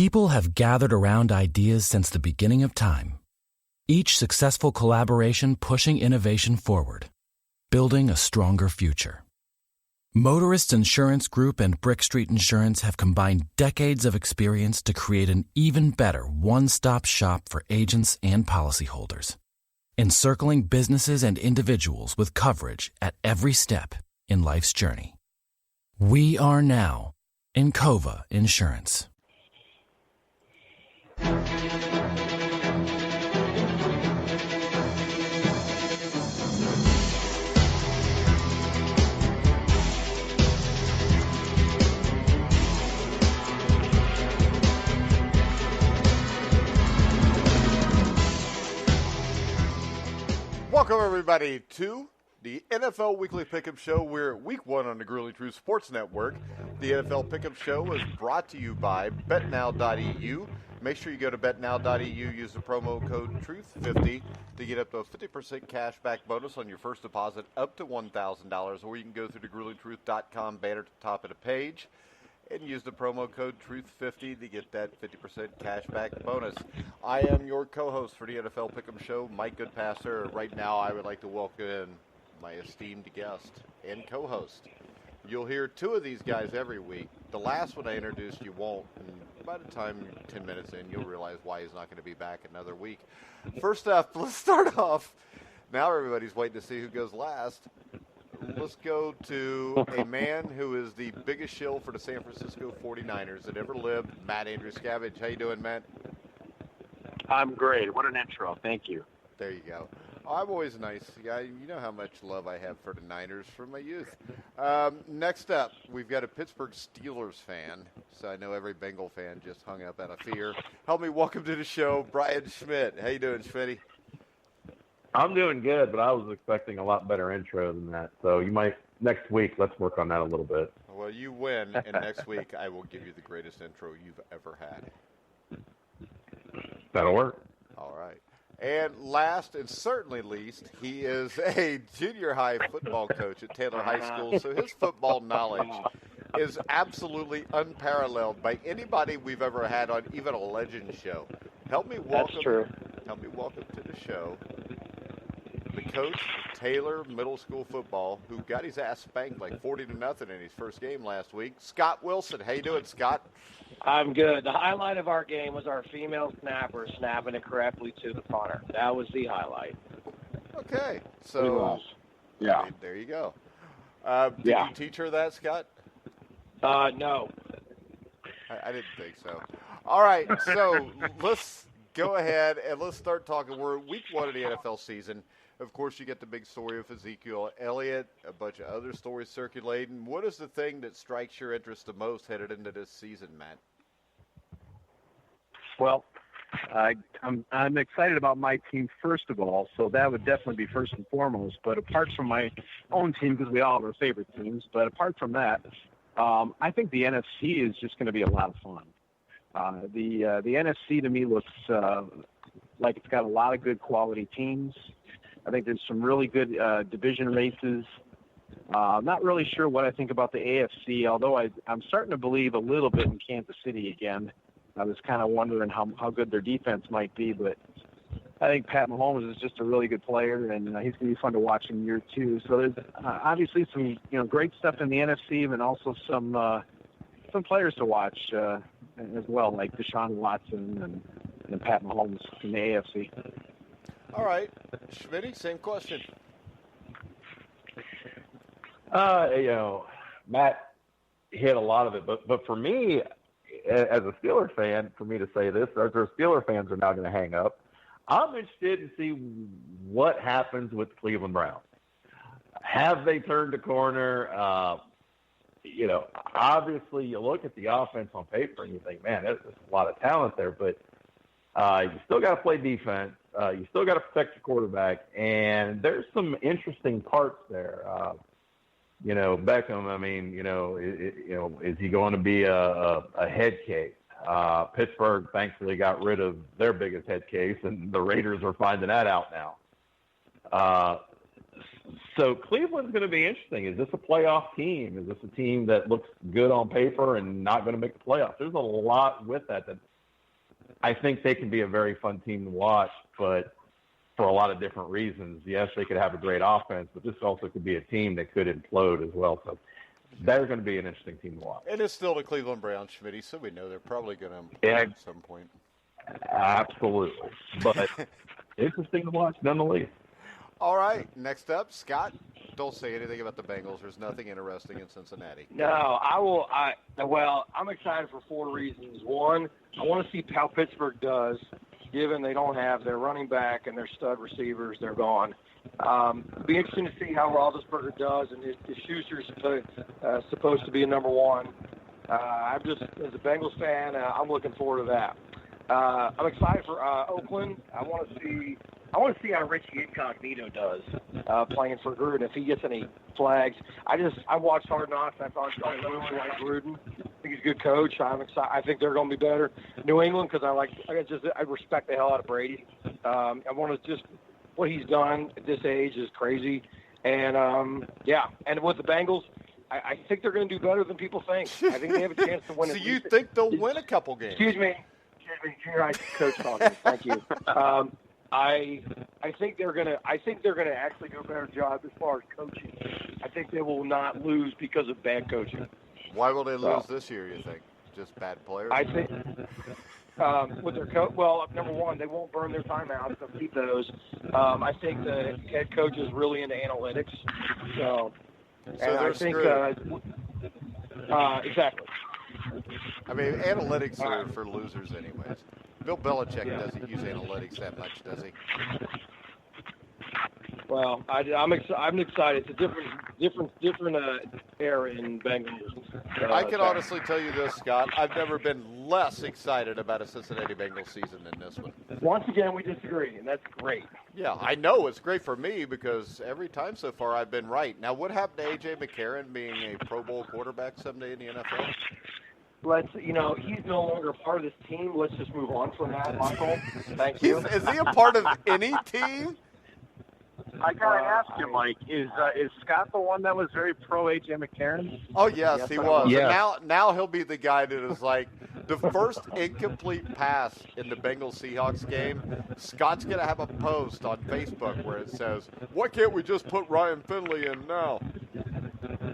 People have gathered around ideas since the beginning of time. Each successful collaboration pushing innovation forward, building a stronger future. Motorists Insurance Group and Brick Street Insurance have combined decades of experience to create an even better one-stop shop for agents and policyholders, encircling businesses and individuals with coverage at every step in life's journey. We are now Encova Insurance. Welcome, everybody, to the NFL Weekly Pickup Show. We're at Week 1 on the Grueling Truth Sports Network. The NFL Pickup Show is brought to you by BetNow.eu. Make sure you go to BetNow.eu, use the promo code TRUTH50 to get up to a 50% cash back bonus on your first deposit up to $1,000, or you can go through the GruelingTruth.com banner at the top of the page and use the promo code TRUTH50 to get that 50% cash back bonus. I am your co-host for the NFL Pick'em Show, Mike Goodpaster. Right now, I would like to welcome in my esteemed guest and co-host. You'll hear two of these guys every week. The last one I introduced you won't, and by the time you're 10 minutes in, you'll realize why he's not going to be back another week. First up, let's start off. Now everybody's waiting to see who goes last. Let's go to a man who is the biggest shill for the San Francisco 49ers that ever lived, Matt Andruscavage. How you doing, Matt? I'm great. What an intro. Thank you. There you go. I'm always nice. You know how much love I have for the Niners from my youth. Next up, we've got a Pittsburgh Steelers fan. So I know every Bengal fan just hung up out of fear. Help me welcome to the show, Brian Schmidt. How you doing, Schmitty? I'm doing good, but I was expecting a lot better intro than that. So you might, next week, let's work on that a little bit. Well, you win, and next week I will give you the greatest intro you've ever had. That'll work. All right. And last and certainly least, he is a junior high football coach at Taylor High School, so his football knowledge is absolutely unparalleled by anybody we've ever had on even a legend show. Help me welcome to the show the coach of Taylor Middle School football, who got his ass spanked like 40-0 in his first game last week, Scott Wilson. How you doing, Scott? I'm good. The highlight of our game was our female snapper snapping it correctly to the punter. That was the highlight. Okay. So, yeah. I mean, there you go. Did you teach her that, Scott? No. I didn't think so. All right. So let's go ahead and let's start talking. We're week 1 of the NFL season. Of course, you get the big story of Ezekiel Elliott, a bunch of other stories circulating. What is the thing that strikes your interest the most headed into this season, Matt? Well, I'm excited about my team, first of all, so that would definitely be first and foremost. But apart from my own team, because we all have our favorite teams, but apart from that, I think the NFC is just going to be a lot of fun. The NFC to me looks like it's got a lot of good quality teams. I think there's some really good division races. I'm not really sure what I think about the AFC, although I'm starting to believe a little bit in Kansas City again. I was kind of wondering how good their defense might be, but I think Pat Mahomes is just a really good player, and he's going to be fun to watch in year 2. So there's obviously some great stuff in the NFC, and also some players to watch as well, like Deshaun Watson and Pat Mahomes in the AFC. All right. Schmitty, same question. Matt hit a lot of it, but for me, as a Steeler fan, for me to say this, our Steeler fans are now going to hang up. I'm interested to see what happens with the Cleveland Browns. Have they turned the corner? Obviously you look at the offense on paper and you think, man, there's a lot of talent there, but you still got to play defense. You still got to protect your quarterback, and there's some interesting parts there. Beckham, is he going to be a head case? Pittsburgh thankfully got rid of their biggest head case, and the Raiders are finding that out now. So Cleveland's going to be interesting. Is this a playoff team? Is this a team that looks good on paper and not going to make the playoffs? There's a lot with that I think they can be a very fun team to watch, but for a lot of different reasons. Yes, they could have a great offense, but this also could be a team that could implode as well. So they're going to be an interesting team to watch. And it's still the Cleveland Browns, Schmidt, so we know they're probably going to implode at some point. Absolutely. But interesting to watch nonetheless. All right, next up, Scott. Don't say anything about the Bengals. There's nothing interesting in Cincinnati. No, I will. I'm excited for 4 reasons. One, I want to see how Pittsburgh does, given they don't have their running back and their stud receivers. They're gone. It'll be interesting to see how Roethlisberger does, and if Schuster's supposed to be a number 1. I'm just, as a Bengals fan, I'm looking forward to that. I'm excited for Oakland. I want to see how Richie Incognito does playing for Gruden. If he gets any flags, I watched Hard Knocks. I thought I really like Gruden. I think he's a good coach. I'm excited. I think they're going to be better. New England, because I respect the hell out of Brady. I want to just what he's done at this age is crazy. And and with the Bengals, I think they're going to do better than people think. I think they have a chance to win. So you think they'll win a couple games? Excuse me, junior high coach talking. Thank you. I think they're gonna actually do a better job as far as coaching. I think they will not lose because of bad coaching. Why will they lose this year, you think? Just bad players? I think with their coach, number one, they won't burn their timeouts. They'll keep those. I think the head coach is really into analytics. So they're screwed. Exactly. I mean, analytics are for losers anyways. Bill Belichick doesn't use analytics that much, does he? Well, I'm excited. It's a different era in Bengals. I can honestly tell you this, Scott. I've never been less excited about a Cincinnati Bengals season than this one. Once again, we disagree, and that's great. Yeah, I know it's great for me because every time so far I've been right. Now, what happened to A.J. McCarron being a Pro Bowl quarterback someday in the NFL? He's no longer part of this team. Let's just move on from that, Michael. Thank you. Is he a part of any team? I gotta ask you, Mike. Is Scott the one that was very pro A.J. McCarron? Oh yes, he was. Yeah. And now he'll be the guy that is like the first incomplete pass in the Bengals Seahawks game. Scott's gonna have a post on Facebook where it says, "Why can't we just put Ryan Finley in now?"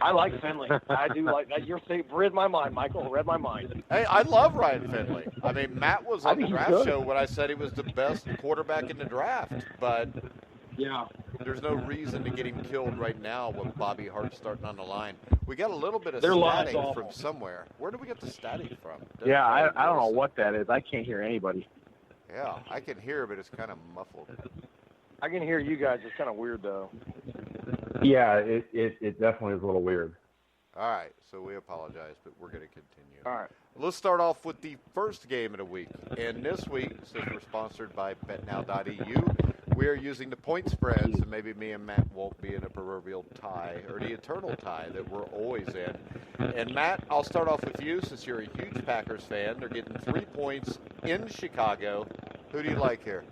I like Finley. I do like that. You're read my mind, Michael. Read my mind. Hey, I love Ryan Finley. I mean, Matt was on the draft show when I said he was the best quarterback in the draft, but yeah, there's no reason to get him killed right now with Bobby Hart starting on the line. We got a little bit of static from somewhere. Where did we get the static from? Yeah, I don't know what that is. I can't hear anybody. Yeah, I can hear, but it's kind of muffled. I can hear you guys. It's kind of weird, though. Yeah, it definitely is a little weird. All right, so we apologize, but we're going to continue. All right. Let's start off with the first game of the week. And this week, since we're sponsored by BetNow.eu, we are using the point spreads, and maybe me and Matt won't be in a proverbial tie, or the eternal tie that we're always in. And Matt, I'll start off with you, since you're a huge Packers fan. They're getting 3 points in Chicago. Who do you like here?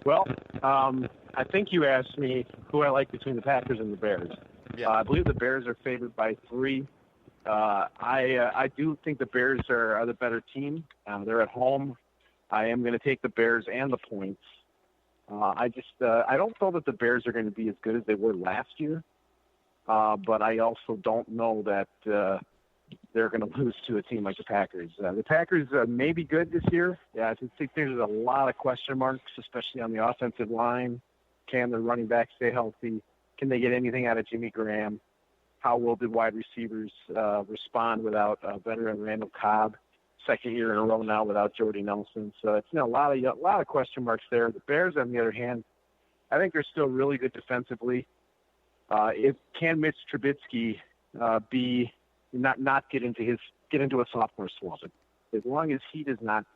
Well, I think you asked me who I like between the Packers and the Bears. Yeah. I believe the Bears are favored by 3. I do think the Bears are the better team. They're at home. I am going to take the Bears and the points. I don't feel that the Bears are going to be as good as they were last year, but I also don't know that they're going to lose to a team like the Packers. The Packers may be good this year. Yeah, I think there's a lot of question marks, especially on the offensive line. Can the running back stay healthy? Can they get anything out of Jimmy Graham? How will the wide receivers respond without veteran Randall Cobb? Second year in a row now without Jordy Nelson. So it's a lot of question marks there. The Bears, on the other hand, I think they're still really good defensively. Can Mitch Trubisky be not get into a sophomore slump? As long as he does not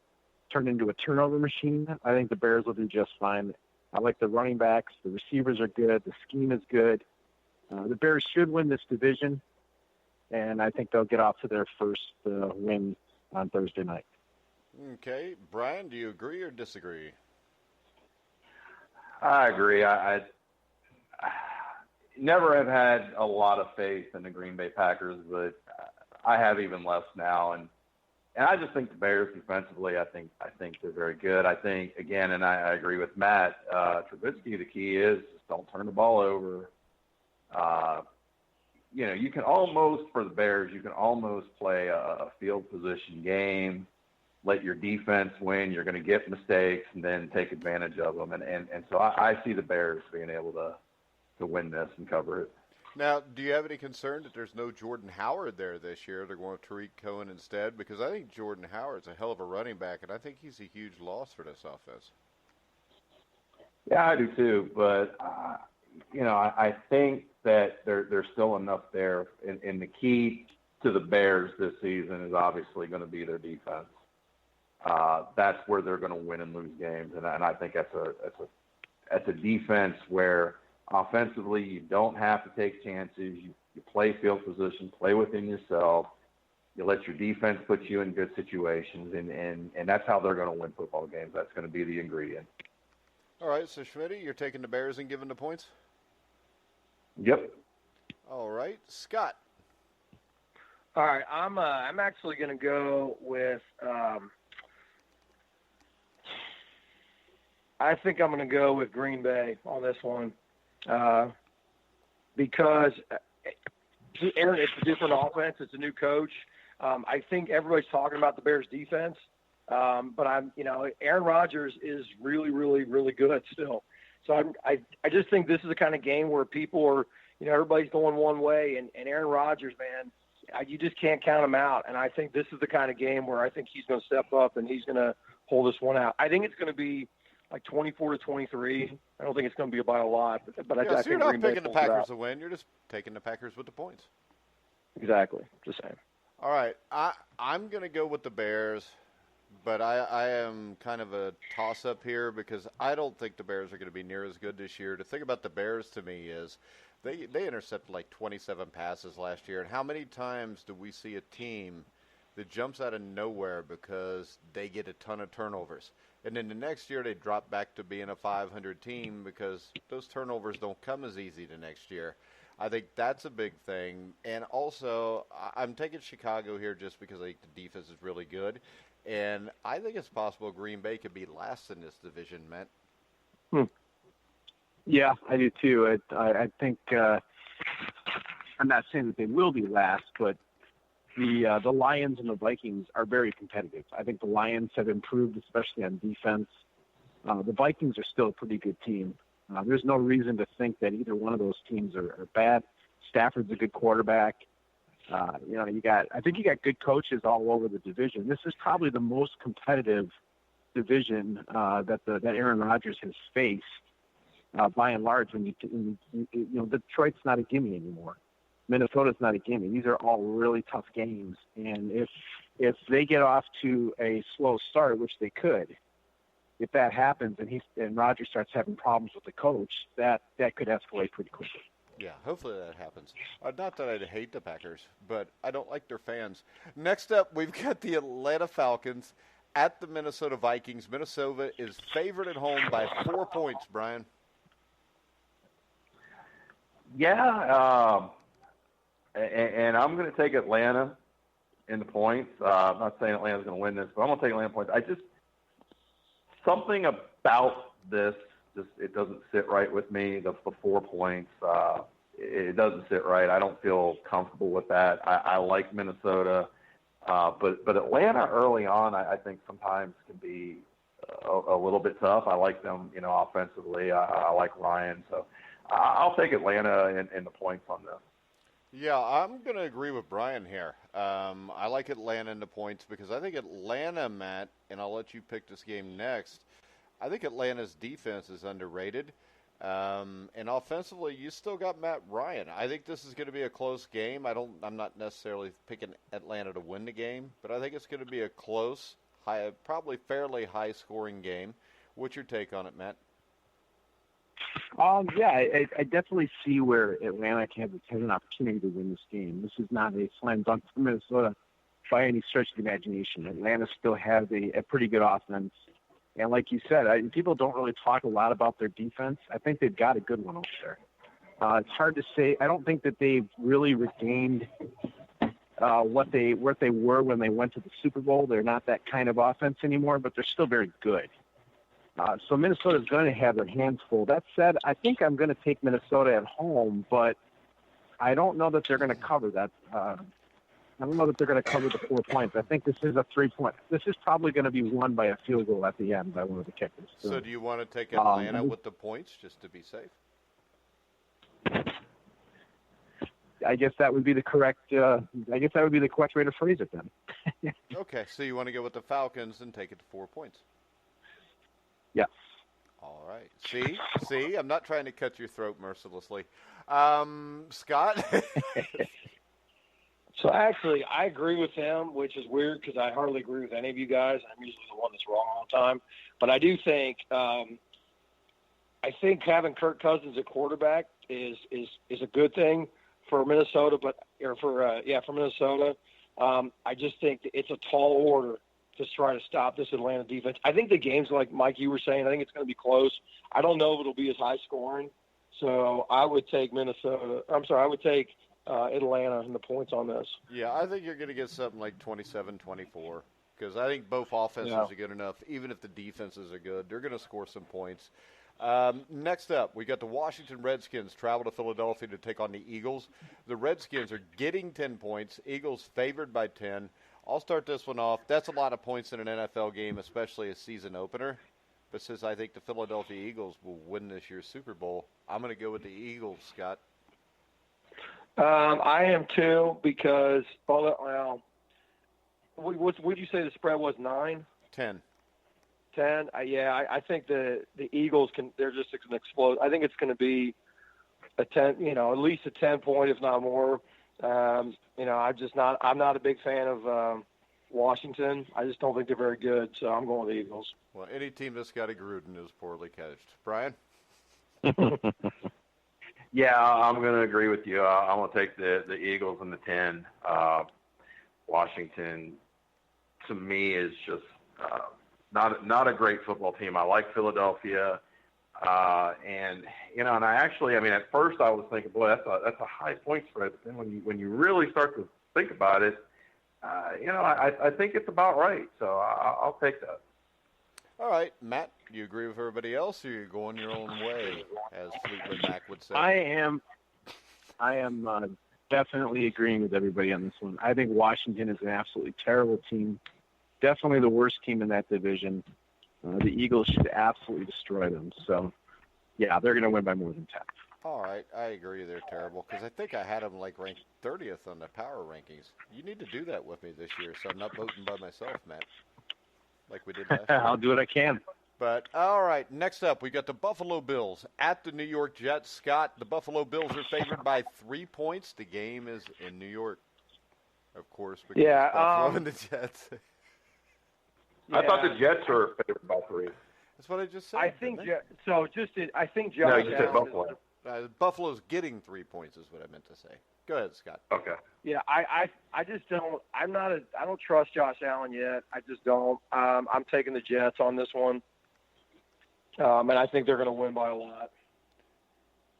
turn into a turnover machine, I think the Bears will do just fine. I like the running backs. The receivers are good. The scheme is good. The Bears should win this division, and I think they'll get off to their first win on Thursday night. Okay. Brian, do you agree or disagree? I agree. never have had a lot of faith in the Green Bay Packers, but I have even less now. And I just think the Bears defensively, I think they're very good. I think, again, and I agree with Matt, Trubisky, the key is just don't turn the ball over. You can almost, for the Bears, you can almost play a field position game, let your defense win. You're going to get mistakes and then take advantage of them. And so I see the Bears being able to win this and cover it. Now, do you have any concern that there's no Jordan Howard there this year? They're going with Tariq Cohen instead? Because I think Jordan Howard's a hell of a running back, and I think he's a huge loss for this offense. Yeah, I do too. But, I think that there's still enough there. And the key to the Bears this season is obviously going to be their defense. That's where they're going to win and lose games. And I think that's a defense where offensively you don't have to take chances. You play field position, play within yourself. You let your defense put you in good situations, and that's how they're going to win football games. That's going to be the ingredient. All right, so Schmidt, you're taking the Bears and giving the points? Yep. All right, Scott. All right, I'm actually going to go with I think I'm going to go with Green Bay on this one because Aaron, it's a different offense. It's a new coach. I think everybody's talking about the Bears defense, but Aaron Rodgers is really, really, really good still. So I just think this is the kind of game where people are, everybody's going one way, and Aaron Rodgers, man, you just can't count him out. And I think this is the kind of game where I think he's going to step up and he's going to pull this one out. I think it's going to be like 24-23. I don't think it's going to be by a lot, but I so think you're not Green Bay picking the Packers to win. You're just taking the Packers with the points. Exactly. Just saying. All right. I'm going to go with the Bears, but I am kind of a toss-up here because I don't think the Bears are going to be near as good this year. The thing about the Bears to me is they intercepted like 27 passes last year, and how many times do we see a team that jumps out of nowhere because they get a ton of turnovers? And then the next year they drop back to being a 500 team because those turnovers don't come as easy the next year. I think that's a big thing. And also, I'm taking Chicago here just because I think the defense is really good. And I think it's possible Green Bay could be last in this division, Matt. Yeah, I do too. I think I'm not saying that they will be last, but the Lions and the Vikings are very competitive. I think the Lions have improved, especially on defense. The Vikings are still a pretty good team. There's no reason to think that either one of those teams are bad. Stafford's a good quarterback. I think you got good coaches all over the division. This is probably the most competitive division that Aaron Rodgers has faced by and large. When Detroit's not a gimme anymore. Minnesota's not a gimme. These are all really tough games, and if they get off to a slow start, which they could, if that happens and Rodgers starts having problems with the coach, that could escalate pretty quickly. Yeah, hopefully that happens. Not that I hate the Packers, but I don't like their fans. Next up, we've got the Atlanta Falcons at the Minnesota Vikings. Minnesota is favored at home by 4 points, Brian. Yeah, and I'm going to take Atlanta in the points. I'm not saying Atlanta's going to win this, but I'm going to take Atlanta points. Something about this, it doesn't sit right with me, the 4 points. It doesn't sit right. I don't feel comfortable with that. I like Minnesota. But Atlanta early on, I think sometimes can be a little bit tough. I like them, offensively. I like Ryan. So I'll take Atlanta in the points on this. Yeah, I'm going to agree with Brian here. I like Atlanta in the points because I think Atlanta, Matt, and I'll let you pick this game next, I think Atlanta's defense is underrated. And offensively, you still got Matt Ryan. I think this is going to be a close game. I'm not necessarily picking Atlanta to win the game, but I think it's going to be a close, probably fairly high-scoring game. What's your take on it, Matt? I definitely see where Atlanta has an opportunity to win this game. This is not a slam dunk for Minnesota by any stretch of the imagination. Atlanta still has a pretty good offense. And like you said, people don't really talk a lot about their defense. I think they've got a good one over there. It's hard to say. I don't think that they've really regained what they were when they went to the Super Bowl. They're not that kind of offense anymore, but they're still very good. So Minnesota's going to have their hands full. That said, I think I'm going to take Minnesota at home, but I don't know that they're going to cover that. I don't know that they're going to cover the 4 points. I think this is a 3-point. This is probably going to be won by a field goal at the end by one of the kickers. So do you want to take Atlanta with the points just to be safe? I guess that would be the correct. I guess that would be the correct way to phrase it then. Okay, so you want to go with the Falcons and take it to 4 points. Yes. All right. See, I'm not trying to cut your throat mercilessly. Scott? So actually, I agree with him, which is weird because I hardly agree with any of you guys. I'm usually the one that's wrong all the time. But I do think having Kirk Cousins at quarterback is a good thing for Minnesota, for Minnesota. I just think that it's a tall order to try to stop this Atlanta defense. I think the game's like Mike, you were saying, I think it's going to be close. I don't know if it'll be as high scoring. So I would take Atlanta and the points on this. Yeah, I think you're going to get something like 27-24 because I think both offenses are good enough. Even if the defenses are good, they're going to score some points. Next up, we got the Washington Redskins travel to Philadelphia to take on the Eagles. The Redskins are getting 10 points. Eagles favored by 10. I'll start this one off. That's a lot of points in an NFL game, especially a season opener. But since I think the Philadelphia Eagles will win this year's Super Bowl, I'm going to go with the Eagles, Scott. I am too because, what would you say the spread was, 9? 10. 10. I think the Eagles they're just going to explode. I think it's going to be a 10, at least a 10-point, if not more. I'm not a big fan of Washington. I just don't think they're very good, so I'm going with the Eagles. Well, any team that's got a Gruden is poorly coached. Brian? Yeah, I'm going to agree with you. I'm going to take the Eagles and the 10. Washington, to me, is just not a great football team. I like Philadelphia, and at first I was thinking, boy, that's a high point spread. But then when you really start to think about it, I think it's about right. So I'll take that. All right, Matt, do you agree with everybody else, or are you going your own way, as Fleetwood Mac would say? I am definitely agreeing with everybody on this one. I think Washington is an absolutely terrible team, definitely the worst team in that division. The Eagles should absolutely destroy them. So, yeah, they're going to win by more than 10. All right, I agree they're terrible, because I think I had them ranked 30th on the power rankings. You need to do that with me this year, so I'm not voting by myself, Matt. Like we did last year. I'll do what I can. But, all right, next up, we got the Buffalo Bills at the New York Jets. Scott, the Buffalo Bills are favored by 3 points. The game is in New York, of course, because Buffalo and the Jets. I thought the Jets were favored by 3. That's what I just said. I think Josh No, you said Buffalo. Buffalo's getting 3 points is what I meant to say. Go ahead, Scott. Okay. Yeah, I just don't. I don't trust Josh Allen yet. I just don't. I'm taking the Jets on this one, and I think they're going to win by a lot.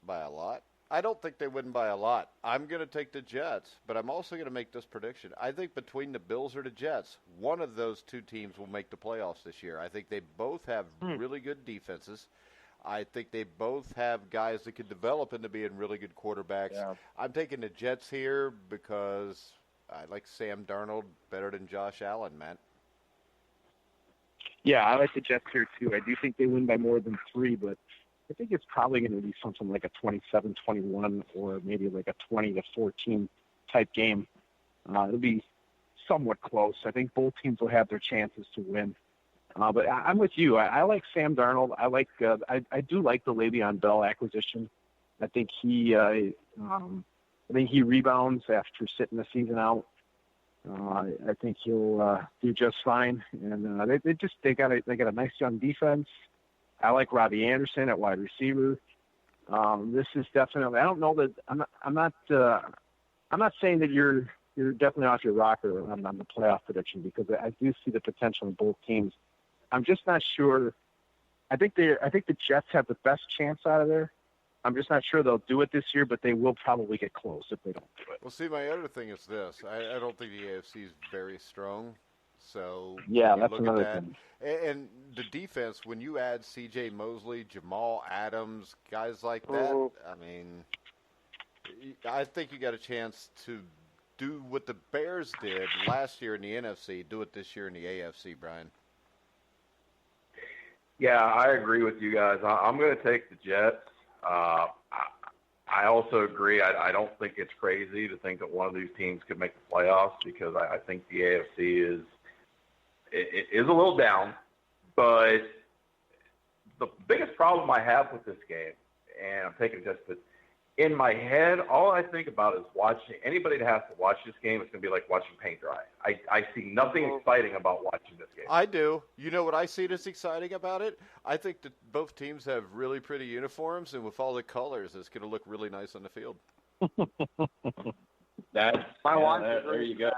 By a lot? I don't think they win by a lot. I'm going to take the Jets, but I'm also going to make this prediction. I think between the Bills or the Jets, one of those two teams will make the playoffs this year. I think they both have really good defenses. I think they both have guys that could develop into being really good quarterbacks. Yeah. I'm taking the Jets here because I like Sam Darnold better than Josh Allen, man. Yeah, I like the Jets here too. I do think they win by more than 3, but I think it's probably going to be something like a 27-21 or maybe like a 20-14 type game. It'll be somewhat close. I think both teams will have their chances to win. But I'm with you. I like Sam Darnold. I do like the Le'Veon Bell acquisition. I think he rebounds after sitting the season out. I think he'll do just fine. And they got a nice young defense. I like Robbie Anderson at wide receiver. This is definitely. I don't know that I'm not saying that you're definitely off your rocker on the playoff prediction because I do see the potential in both teams. I'm just not sure. I think the Jets have the best chance out of there, I'm just not sure they'll do it this year, but they will probably get close if they don't do it. Well, see, my other thing is this. I don't think the AFC is very strong. So yeah, you that's look another at that. thing. And the defense, when you add C.J. Mosley, Jamal Adams, guys like that, I mean, I think you got a chance to do what the Bears did last year in the NFC, do it this year in the AFC, Brian. Yeah, I agree with you guys. I'm going to take the Jets. I also agree. I don't think it's crazy to think that one of these teams could make the playoffs because I think the AFC is a little down. But the biggest problem I have with this game, and I'm taking just in my head, all I think about is watching anybody that has to watch this game. It's going to be like watching paint dry. I see nothing exciting about watching this game. I do. You know what I see that's exciting about it? I think that both teams have really pretty uniforms, and with all the colors, it's going to look really nice on the field. There you go.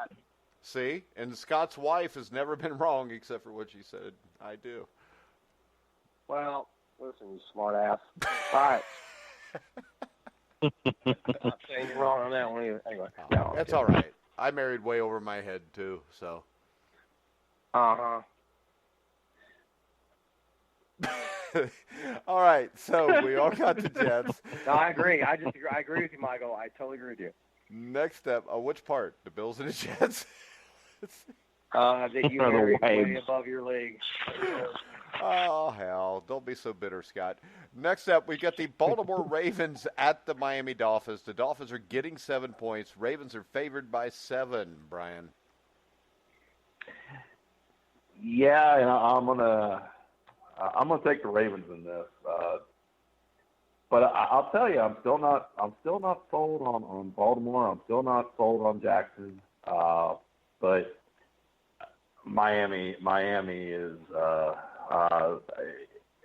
See? And Scott's wife has never been wrong except for what she said. I do. Well, listen, you smart ass. All right. I'm not saying you're wrong on that one either. Anyway, no, that's all right. I married way over my head too, so. Uh-huh. All right, so we all got the Jets. No, I agree. I agree with you, Michael. I totally agree with you. Next up, which part? The Bills and the Jets? That you married way above your league. Oh, hell. Don't be so bitter, Scott. Next up, we got the Baltimore Ravens at the Miami Dolphins. The Dolphins are getting 7 points. Ravens are favored by 7, Brian. Yeah, and I'm gonna take the Ravens in this. But I'll tell you, I'm still not sold on Baltimore. I'm still not sold on Jackson. But Miami is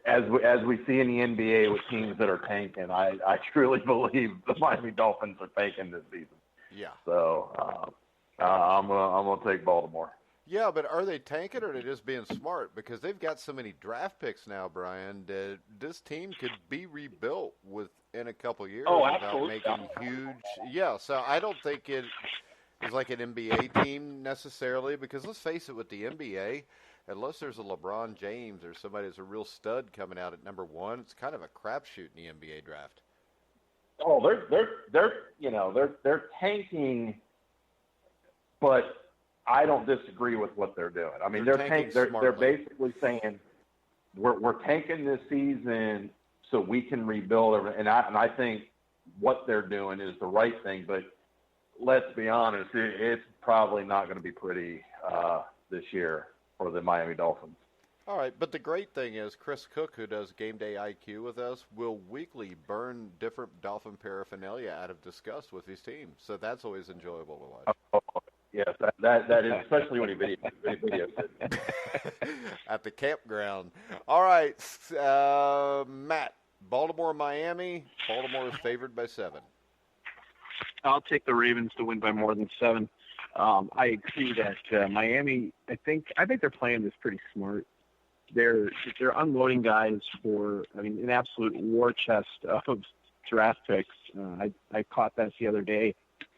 as we see in the NBA with teams that are tanking. I truly believe the Miami Dolphins are tanking this season. Yeah. So I'm gonna take Baltimore. Yeah, but are they tanking or are they just being smart? Because they've got so many draft picks now, Brian, that this team could be rebuilt within a couple years without making huge. Yeah, so I don't think it is like an NBA team necessarily, because let's face it, with the NBA, unless there's a LeBron James or somebody that's a real stud coming out at number 1, it's kind of a crapshoot in the NBA draft. Oh, they're tanking, but I don't disagree with what they're doing. I mean, they're basically saying we're tanking this season so we can rebuild, and I think what they're doing is the right thing. But let's be honest, it's probably not going to be pretty this year for the Miami Dolphins. All right, but the great thing is Chris Cook, who does Game Day IQ with us, will weekly burn different Dolphin paraphernalia out of disgust with his team. So that's always enjoyable to watch. Oh, yes, that is, especially when he videos it. At the campground. All right, Matt, Baltimore, Miami. Baltimore is favored by 7. I'll take the Ravens to win by more than 7. I agree that Miami. I think they're playing this pretty smart. They're unloading guys for, an absolute war chest of draft picks. I caught that the other day.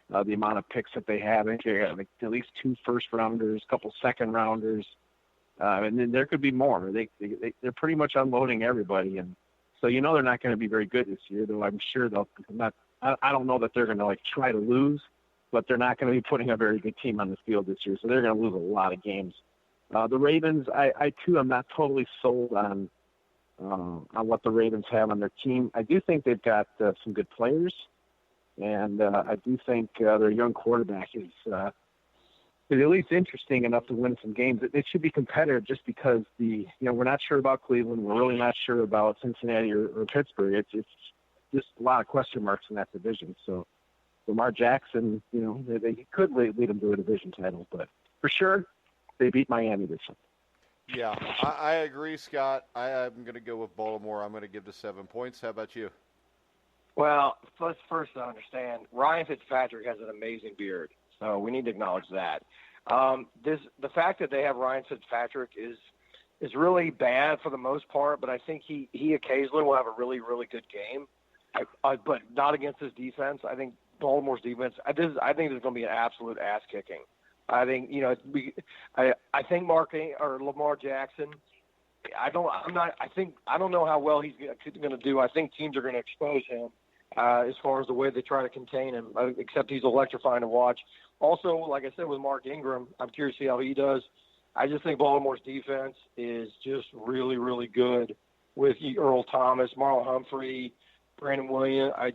The amount of picks that they have. I think they got at least 2 first-rounders, a couple second-rounders, and then there could be more. They're pretty much unloading everybody, and so they're not going to be very good this year. Though I'm sure they'll not. I don't know that they're going to try to lose, but they're not going to be putting a very good team on the field this year. So they're going to lose a lot of games. The Ravens, I too am not totally sold on what the Ravens have on their team. I do think they've got some good players. And I do think their young quarterback is at least interesting enough to win some games. It should be competitive just because we're not sure about Cleveland. We're really not sure about Cincinnati or Pittsburgh. It's just a lot of question marks in that division. So Lamar Jackson, they could lead them to a division title. But for sure, they beat Miami this time. Yeah, I agree, Scott. I'm going to go with Baltimore. I'm going to give the 7 points. How about you? Well, let's first understand, Ryan Fitzpatrick has an amazing beard, so we need to acknowledge that. The fact that they have Ryan Fitzpatrick is really bad for the most part, but I think he occasionally will have a really, really good game. but not against this defense. I think Baltimore's defense. I think there's going to be an absolute ass kicking. I think I think Lamar Jackson. I don't know how well he's going to do. I think teams are going to expose him as far as the way they try to contain him. Except he's electrifying to watch. Also, like I said with Mark Ingram, I'm curious to see how he does. I just think Baltimore's defense is just really, really good with Earl Thomas, Marlon Humphrey, Brandon Williams. I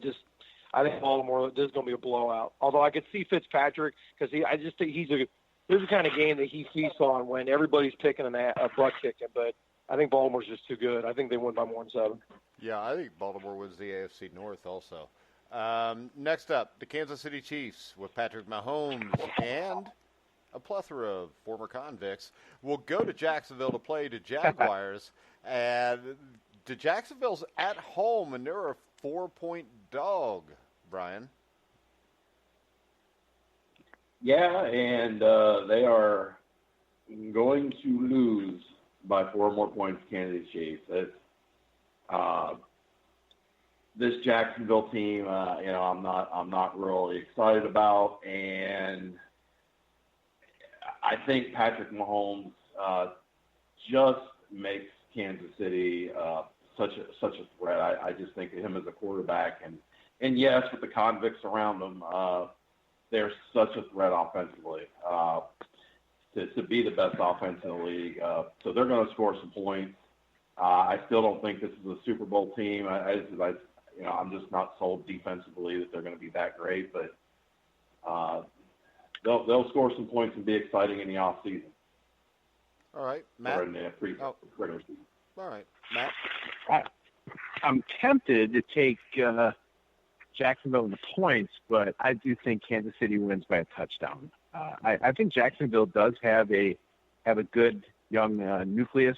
think Baltimore, this is going to be a blowout. Although I could see Fitzpatrick because I just think this is the kind of game that he feasts on when everybody's picking a butt kicking. But I think Baltimore's just too good. I think they win by more than 7. Yeah, I think Baltimore wins the AFC North also. Next up, the Kansas City Chiefs with Patrick Mahomes and a plethora of former convicts will go to Jacksonville to play the Jaguars. And the Jacksonville's at home, and they're a 4-point dog, Brian. Yeah, and they are going to lose by 4 more points to Kansas Chiefs. This Jacksonville team, I'm not really excited about, and I think Patrick Mahomes just makes Kansas City such a threat. I just think of him as a quarterback, and yes, with the convicts around him, they're such a threat offensively to be the best offense in the league. So they're going to score some points. I still don't think this is a Super Bowl team. I'm just not sold defensively that they're going to be that great, but they'll score some points and be exciting in the off season. All right, Matt. Or in the regular season. All right, Matt. I'm tempted to take Jacksonville in the points, but I do think Kansas City wins by a touchdown. I think Jacksonville does have a good young nucleus.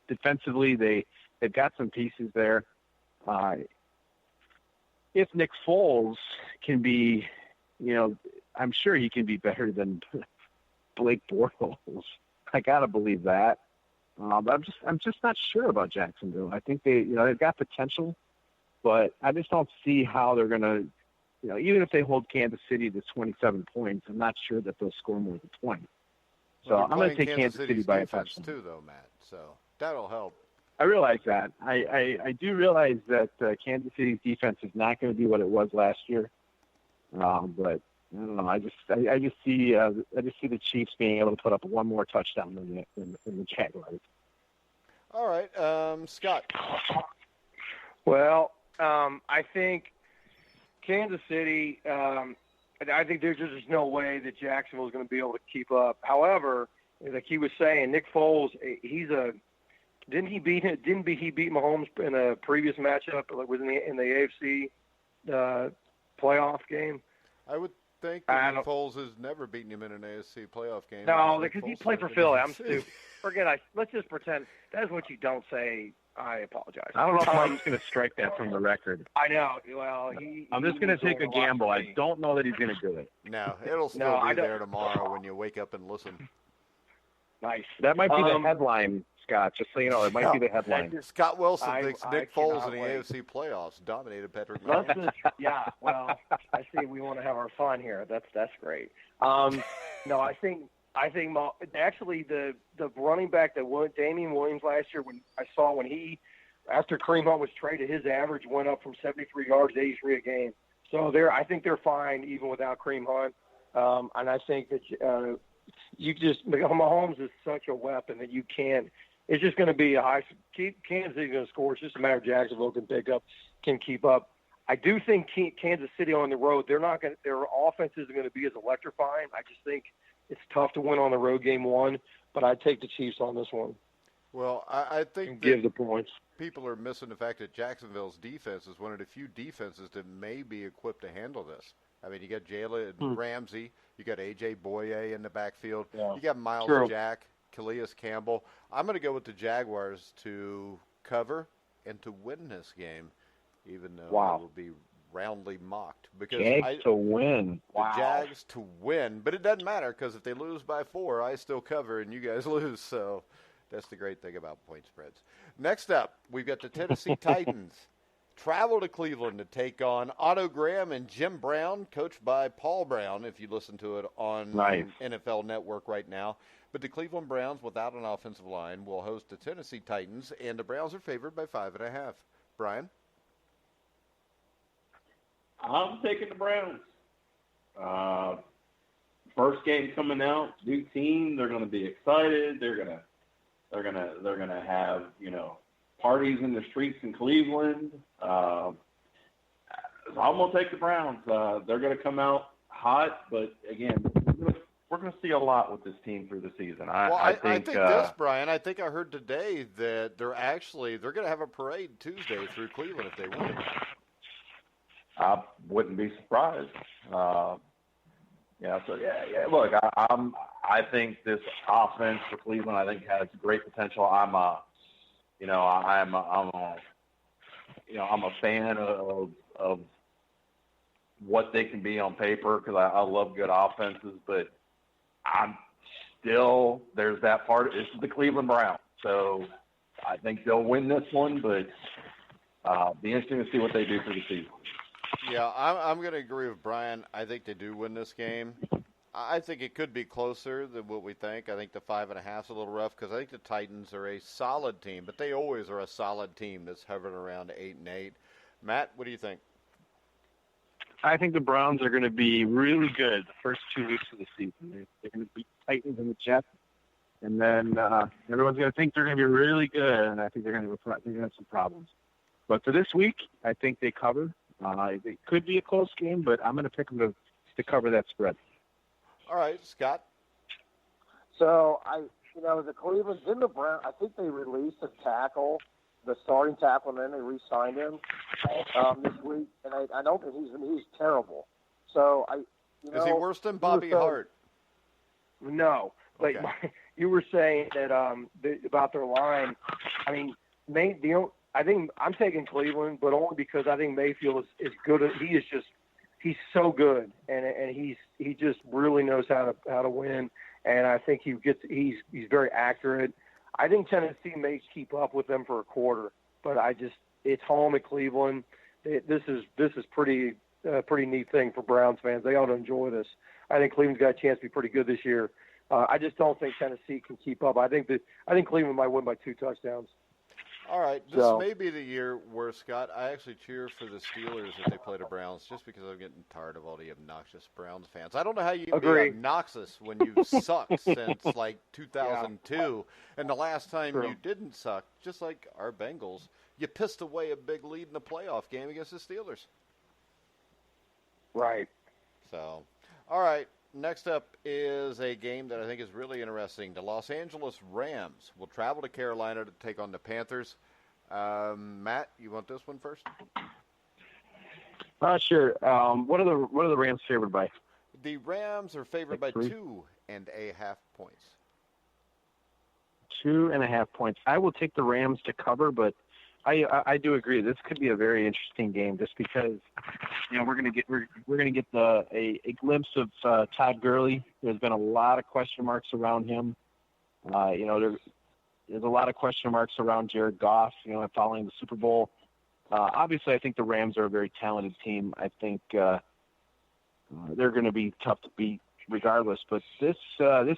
Defensively, they've got some pieces there. If Nick Foles can be, I'm sure he can be better than Blake Bortles. I gotta believe that. But I'm just not sure about Jacksonville. I think they've got potential, but I just don't see how they're gonna, even if they hold Kansas City to 27 points, I'm not sure that they'll score more than 20. So I'm going to take Kansas City by a touchdown too, though, Matt. So that'll help. I realize that. I do realize that Kansas City's defense is not going to be what it was last year. But I don't know. I just see the Chiefs being able to put up one more touchdown than the Jaguars. All right, Scott. Well, I think Kansas City. I think there's just no way that Jacksonville is going to be able to keep up. However, like he was saying, Nick Foles, didn't he beat Mahomes in a previous matchup? Like was in the AFC playoff game? I would think that Nick Foles has never beaten him in an AFC playoff game. No, because he played for Philly. I'm stupid. Forget let's just pretend that is what you don't say. I apologize. I don't know if Mike's going to strike that from the record. I know. Well, I'm just going to take a gamble. I don't know that he's going to do it. No, it'll still be there tomorrow when you wake up and listen. Nice. That might be the headline, Scott. Just so you know, it might be the headline. Scott Wilson thinks Nick Foles in the AFC playoffs dominated Patrick Mahomes. Yeah. Well, I see. We want to have our fun here. That's great. No, I think actually the running back that Damian Williams last year, when after Kareem Hunt was traded, his average went up from 73 yards to 83 a game. So I think they're fine even without Kareem Hunt. And I think that Mahomes is such a weapon that you can't. It's just going to be Kansas City's going to score. It's just a matter of Jacksonville can keep up. I do think Kansas City on the road, their offense isn't going to be as electrifying. I just think it's tough to win on the road game one, but I'd take the Chiefs on this one. Well, I think give the points. People are missing the fact that Jacksonville's defense is one of the few defenses that may be equipped to handle this. I mean, you got Jalen Ramsey, you got A.J. Boye in the backfield, you got Miles Jack, Calais Campbell. I'm going to go with the Jaguars to cover and to win this game, even though I will be roundly mocked. Because Jags to win. The Jags to win. But it doesn't matter because if they lose by 4, I still cover and you guys lose. So that's the great thing about point spreads. Next up, we've got the Tennessee Titans travel to Cleveland to take on Otto Graham and Jim Brown, coached by Paul Brown, if you listen to it on NFL Network right now. But the Cleveland Browns, without an offensive line, will host the Tennessee Titans, and the Browns are favored by 5.5. Brian? I'm taking the Browns. First game coming out, new team. They're going to be excited. They're gonna have parties in the streets in Cleveland. So I'm gonna take the Browns. They're going to come out hot, but again, we're going to see a lot with this team through the season. I think this, Brian. I think I heard today that they're going to have a parade Tuesday through Cleveland if they win. I wouldn't be surprised. Look, I think this offense for Cleveland, I think, has great potential. I'm a fan of what they can be on paper because I love good offenses, but there's that part. This is the Cleveland Browns, so I think they'll win this one, but be interesting to see what they do for the season. Yeah, I'm going to agree with Brian. I think they do win this game. I think it could be closer than what we think. I think the 5.5 is a little rough because I think the Titans are a solid team, but they always are a solid team that's hovering around 8-8. Matt, what do you think? I think the Browns are going to be really good the first 2 weeks of the season. They're going to beat the Titans and the Jets, and then everyone's going to think they're going to be really good, and I think they're going to have some problems. But for this week, I think they cover. It could be a close game, but I'm going to pick them to cover that spread. All right, Scott. So the Cleveland, didn't the Browns, I think they released a tackle, the starting tackle, and then they re-signed him this week. And I don't think he's terrible. So is he worse than Bobby Hart? No, but okay. You were saying that about their line. I mean, I think I'm taking Cleveland, but only because I think Mayfield is good. He's so good, and he just really knows how to win. And I think he's very accurate. I think Tennessee may keep up with them for a quarter, but it's home at Cleveland. This is pretty neat thing for Browns fans. They ought to enjoy this. I think Cleveland's got a chance to be pretty good this year. I just don't think Tennessee can keep up. I think Cleveland might win by 2 touchdowns. All right, this may be the year where, Scott, I actually cheer for the Steelers if they play the Browns just because I'm getting tired of all the obnoxious Browns fans. I don't know how you can be obnoxious when you've sucked since, 2002. Yeah. And the last time you didn't suck, just like our Bengals, you pissed away a big lead in the playoff game against the Steelers. Right. So, all right. Next up is a game that I think is really interesting. The Los Angeles Rams will travel to Carolina to take on the Panthers. Matt, you want this one first? Sure. What are the Rams favored by? The Rams are favored by 2.5 points. 2.5 points. I will take the Rams to cover, but I do agree. This could be a very interesting game just because we're gonna get a glimpse of Todd Gurley. There's been a lot of question marks around him. There's a lot of question marks around Jared Goff. Following the Super Bowl. Obviously, I think the Rams are a very talented team. I think they're going to be tough to beat regardless. But this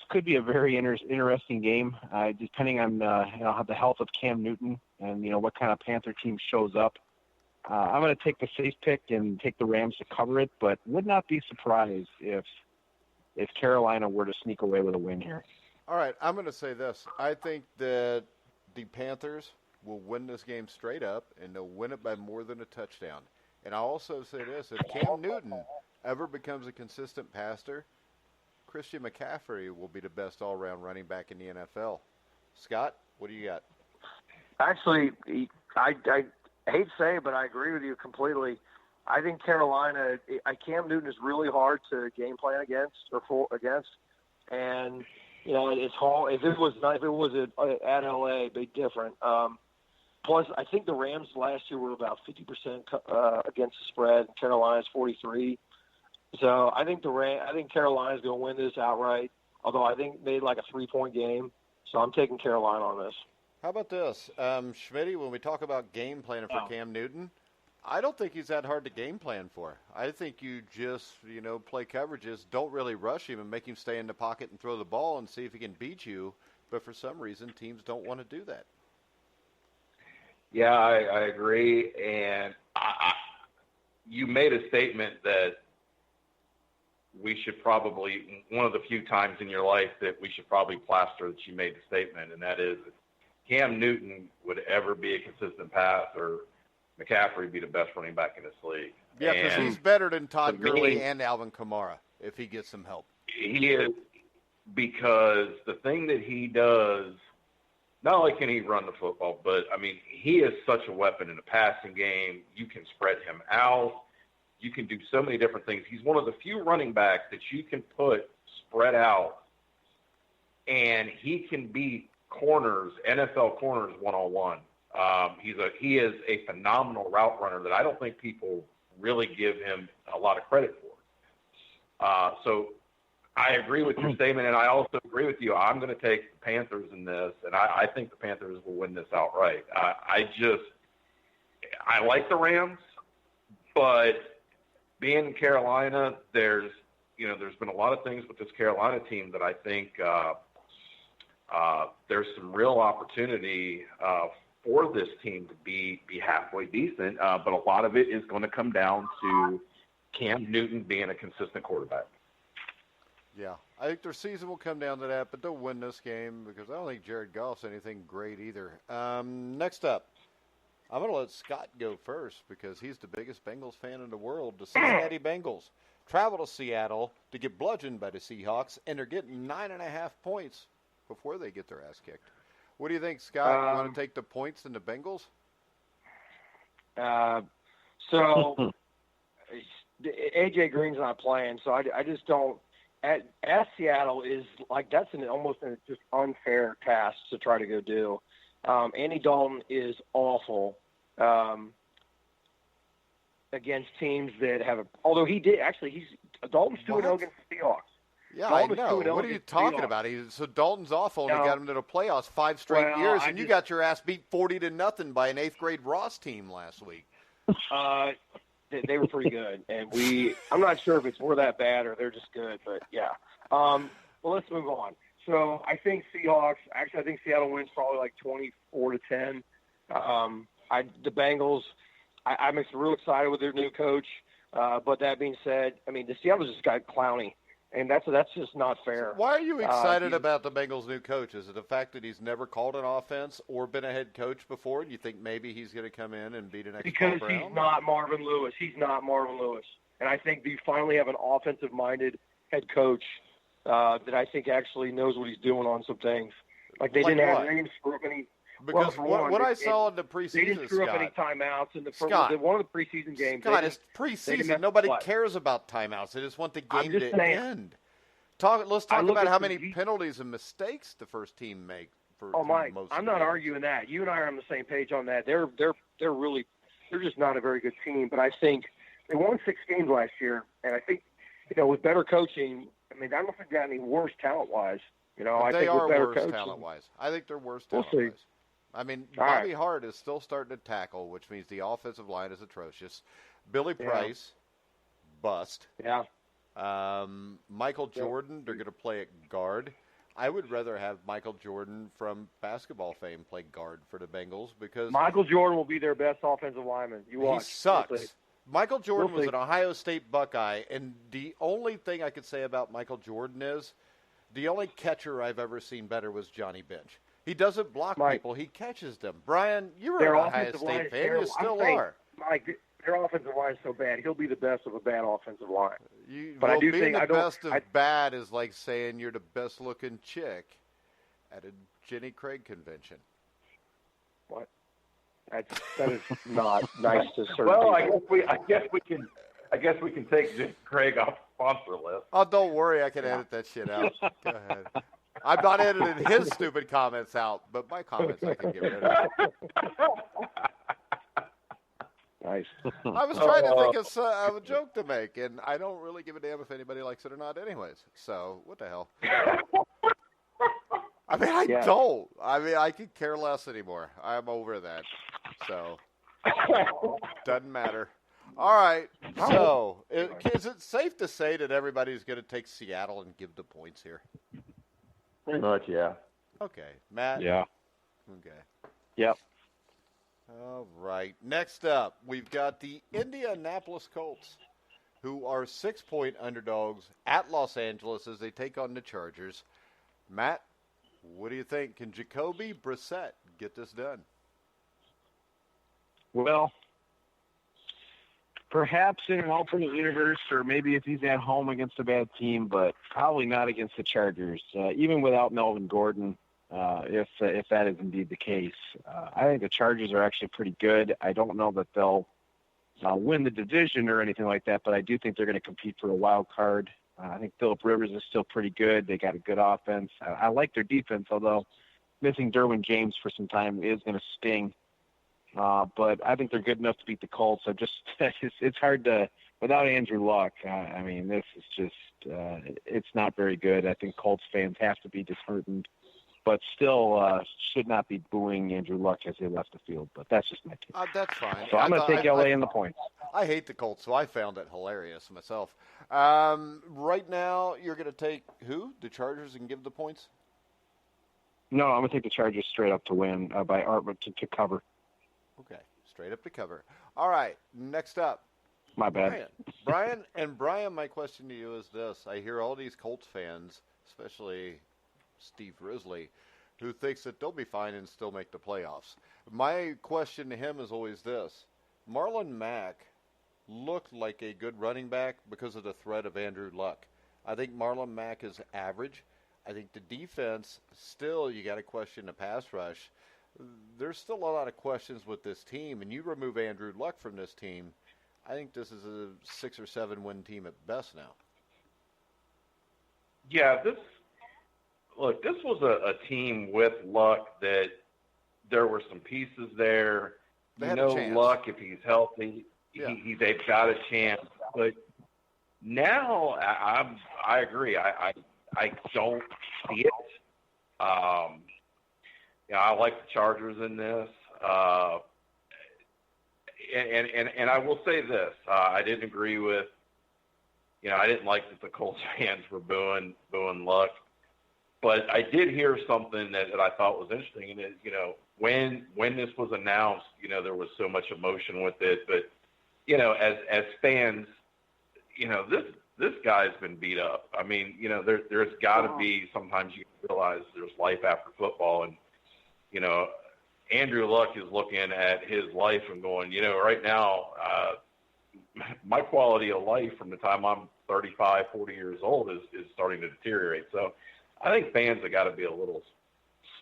could be a very interesting game, depending on how the health of Cam Newton and what kind of Panther team shows up. I'm going to take the safe pick and take the Rams to cover it, but would not be surprised if Carolina were to sneak away with a win here. All right, I'm going to say this. I think that the Panthers will win this game straight up, and they'll win it by more than a touchdown. And I'll also say this. If Cam Newton ever becomes a consistent passer, Christian McCaffrey will be the best all-around running back in the NFL. Scott, what do you got? Actually, I hate to say it, but I agree with you completely. I think Carolina, Cam Newton is really hard to game plan against. And it's hard. If it was at LA, it'd be different. Plus, I think the Rams last year were about 50% against the spread. Carolina's 43%. So I think Carolina's going to win this outright. Although I think they like a 3-point game. So I'm taking Carolina on this. How about this, Schmitty? When we talk about game planning for Cam Newton, I don't think he's that hard to game plan for. I think you just, play coverages, don't really rush him and make him stay in the pocket and throw the ball and see if he can beat you. But for some reason, teams don't want to do that. Yeah, I agree. And you made a statement that we should probably, one of the few times in your life that we should probably plaster that you made the statement, and that is, if Cam Newton would ever be a consistent passer, McCaffrey would be the best running back in this league. Yeah, because he's better than Todd Gurley and Alvin Kamara if he gets some help. He is, because the thing that he does, not only can he run the football, but, he is such a weapon in the passing game. You can spread him out. You can do so many different things. He's one of the few running backs that you can put spread out, and he can beat corners, NFL corners, one-on-one. He is a phenomenal route runner that I don't think people really give him a lot of credit for. So I agree with your statement, and I also agree with you. I'm going to take the Panthers in this, and I think the Panthers will win this outright. I like the Rams, but being in Carolina, there's been a lot of things with this Carolina team that I think there's some real opportunity for this team to be halfway decent, but a lot of it is going to come down to Cam Newton being a consistent quarterback. Yeah, I think their season will come down to that, but they'll win this game because I don't think Jared Goff's anything great either. Next up, I'm going to let Scott go first because he's the biggest Bengals fan in the world. The Cincinnati Bengals travel to Seattle to get bludgeoned by the Seahawks, and they're getting 9.5 points before they get their ass kicked. What do you think, Scott? You want to take the points in the Bengals? So A.J. Green's not playing, so I just don't. At Seattle is like that's almost a just unfair task to try to go do. Andy Dalton is awful against teams that have although he did actually Dalton's 2-0 against the Seahawks. Yeah, I know. What are you talking about? So Dalton's awful, and he got him to the playoffs 5 straight years, and you got your ass beat 40-0 by an 8th grade Ross team last week. They were pretty good, and I'm not sure if we're that bad or they're just good, but yeah. Well, let's move on. So I think Seahawks. Actually, I think Seattle wins probably like 24-10. The Bengals. I'm real excited with their new coach. But that being said, the Seattle just got clowny. And that's just not fair. Why are you excited about the Bengals' new coach? Is it the fact that he's never called an offense or been a head coach before, and you think maybe he's going to come in and beat an ex-Paul Because Brown? he's not Marvin Lewis. He's not Marvin Lewis. And I think we finally have an offensive-minded head coach that I think actually knows what he's doing on some things. Like they didn't screw up any. Because what I saw in the preseason, they didn't screw up any timeouts in one of the preseason games. Scott, it's preseason. Nobody cares about timeouts. They just want the game to end. Let's talk about how many penalties and mistakes the first team make. Mike, I'm not arguing that. You and I are on the same page on that. They're just not a very good team. But I think they won 6 games last year, and I think with better coaching, I don't think they got any worse talent-wise. I they think are with better worse coaching, talent-wise. I think they're worse we'll talent-wise. see. Bobby Hart is still starting to tackle, which means the offensive line is atrocious. Billy Price, bust. Yeah. Michael Jordan, they're going to play at guard. I would rather have Michael Jordan from basketball fame play guard for the Bengals because Michael Jordan will be their best offensive lineman. You watch. He sucks. Michael Jordan was an Ohio State Buckeye, and the only thing I could say about Michael Jordan is the only catcher I've ever seen better was Johnny Bench. He doesn't block people. He catches them. Brian, you were an Ohio State fan. You still are. Mike, their offensive line is so bad. He'll be the best of a bad offensive line. Being the best of bad is like saying you're the best-looking chick at a Jenny Craig convention. What? That is not nice to certain Well, people. I guess we can take Jenny Craig off the sponsor list. Oh, don't worry. I can edit that shit out. Go ahead. I'm not editing his stupid comments out, but my comments I can get rid of. Nice. I was trying to think of a joke to make, and I don't really give a damn if anybody likes it or not anyways. So, what the hell? I don't. I could care less anymore. I'm over that. So, Doesn't matter. All right. So, is it safe to say that everybody's going to take Seattle and give the points here? Pretty much, yeah. Okay. Matt? Yeah. Okay. Yep. All right. Next up, we've got the Indianapolis Colts, who are 6-point underdogs at Los Angeles as they take on the Chargers. Matt, what do you think? Can Jacoby Brissett get this done? Well, perhaps in an alternate universe, or maybe if he's at home against a bad team, but probably not against the Chargers, even without Melvin Gordon, if that is indeed the case. I think the Chargers are actually pretty good. I don't know that they'll win the division or anything like that, but I do think they're going to compete for a wild card. I think Phillip Rivers is still pretty good. They got a good offense. I like their defense, although missing Derwin James for some time is going to sting. But I think they're good enough to beat the Colts. So it's hard to, without Andrew Luck, I mean, this is just, it's not very good. I think Colts fans have to be disheartened, but still should not be booing Andrew Luck as he left the field. But that's just my take. That's fine. So I'm going to take LA in the points. I hate the Colts, so I found it hilarious myself. Right now, you're going to take who? The Chargers and give the points? No, I'm going to take the Chargers straight up to win by Artman to cover. Okay, straight up to cover. All right, next up. My bad. Brian, my question to you is this. I hear all these Colts fans, especially Steve Risley, who thinks that they'll be fine and still make the playoffs. My question to him is always this. Marlon Mack looked like a good running back because of the threat of Andrew Luck. I think Marlon Mack is average. I think the defense, still, you got to question the pass rush. There's still a lot of questions with this team, and you remove Andrew Luck from this team, I think this is a 6 or 7 win team at best now. Yeah, this was a team with Luck that there were some pieces there. They had a chance. Luck, if he's healthy, they've got a chance. But now I agree. I don't see it. I like the Chargers in this. And I will say this. I didn't agree with, I didn't like that the Colts fans were booing Luck. But I did hear something that I thought was interesting. And when this was announced, there was so much emotion with it. But, as fans, this guy's been beat up. I mean, there's got to be, sometimes you realize there's life after football. And, Andrew Luck is looking at his life and going, right now, my quality of life from the time I'm 35, 40 years old is starting to deteriorate. So I think fans have got to be a little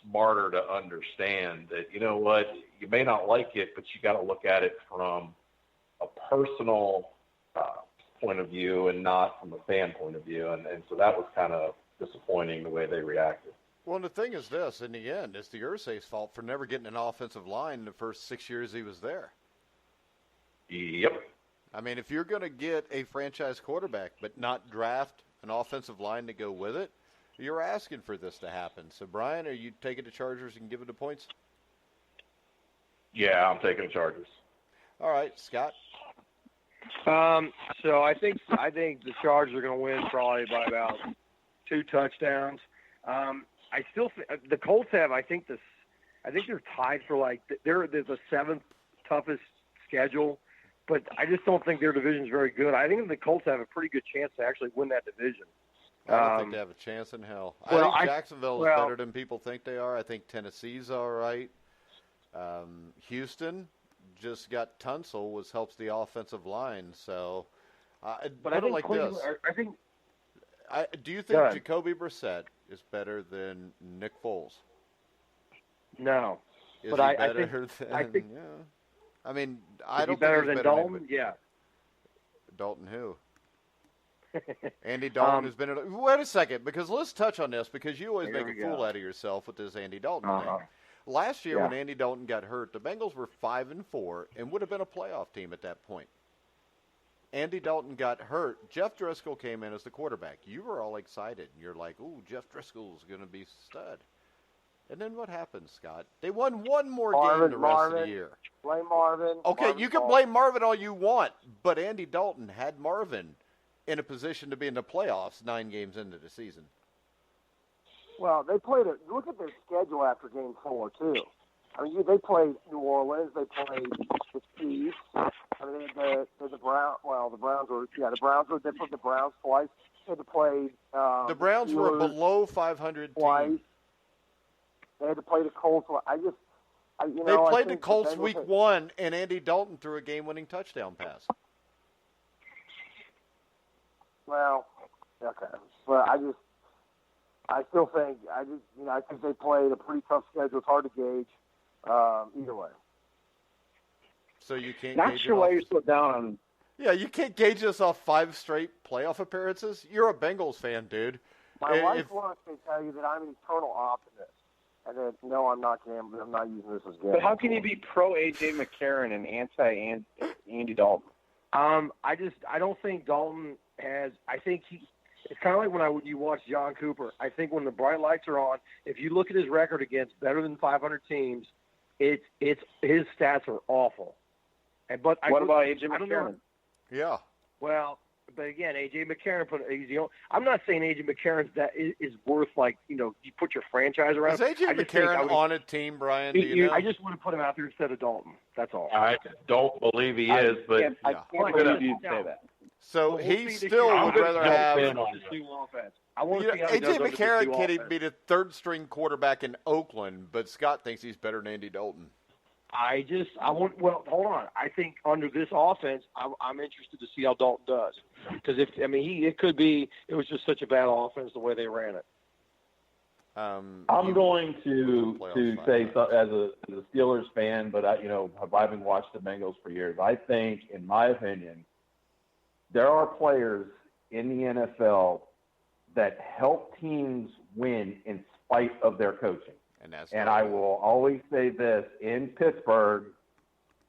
smarter to understand that, you may not like it, but you got to look at it from a personal point of view and not from a fan point of view. And so that was kind of disappointing the way they reacted. Well, and the thing is this, in the end, it's the Irsay's fault for never getting an offensive line the first 6 years he was there. Yep. I mean, if you're going to get a franchise quarterback but not draft an offensive line to go with it, you're asking for this to happen. So, Brian, are you taking the Chargers and giving the points? Yeah, I'm taking the Chargers. All right, Scott? So I think the Chargers are going to win probably by about 2 touchdowns. I still the Colts have. I think they're tied for they're the 7th toughest schedule, but I just don't think their division is very good. I think the Colts have a pretty good chance to actually win that division. I don't think they have a chance in hell. I think Jacksonville is better than people think they are. I think Tennessee's all right. Houston just got Tunsil, which helps the offensive line. So, but I don't like Cleveland, this. Do you think Jacoby Brissett is better than Nick Foles? No. Is but he I better think, than, yeah. I mean, I don't better think he's than better Dalton? Yeah. Dalton who? Andy Dalton has been – wait a second, because let's touch on this, because you always make a fool out of yourself with this Andy Dalton thing. Last year when Andy Dalton got hurt, the Bengals were 5-4 and would have been a playoff team at that point. Andy Dalton got hurt. Jeff Driscoll came in as the quarterback. You were all excited. You're like, ooh, Jeff Driscoll's going to be stud. And then what happens, Scott? They won one more Marvin, game the rest of the year. Blame Marvin. Okay, Marvin you can blame Marvin all you want, but Andy Dalton had Marvin in a position to be in the playoffs 9 games into the season. Well, they played it. Look at their schedule after Game 4 too. I mean, they played New Orleans. They played the Chiefs. I mean, the Browns. Well, the Browns were. Yeah, the Browns were. They played the Browns twice. They had to play. The Browns were below 500 twice. team. They had to play the Colts. They played the Colts week 1, and Andy Dalton threw a game-winning touchdown pass. Well, okay, but I still think I think they played a pretty tough schedule. It's hard to gauge either way. So you can't. Not gauge sure why you're so down on. Yeah, you can't gauge us off 5 straight playoff appearances. You're a Bengals fan, dude. My wife wants me to tell you that I'm an eternal optimist, and that no, I'm not gambling. I'm not using this as gambling. But how can you be pro A.J. McCarron and anti Andy Dalton? I don't think Dalton has. I think it's kind of like when you watch John Cooper. I think when the bright lights are on, if you look at his record against better than 500 teams, his stats are awful. What about A.J. McCarron? Yeah. Well, but again, A.J. McCarron I'm not saying A.J. McCarron's is worth you put your franchise around. Is A.J. McCarron on a team, Brian? Do you know? I just want to put him out there instead of Dalton. That's all. I don't believe he is, but I can't believe you'd say that. So he still would rather have. I want to see how A.J. McCarron can't even be the third-string quarterback in Oakland, but Scott thinks he's better than Andy Dalton. Hold on. I think under this offense, I'm interested to see how Dalton does. Because it was just such a bad offense the way they ran it. I'm going to say as a Steelers fan, but I've been watched the Bengals for years. I think, in my opinion, there are players in the NFL that help teams win in spite of their coaching. And I will always say this, in Pittsburgh,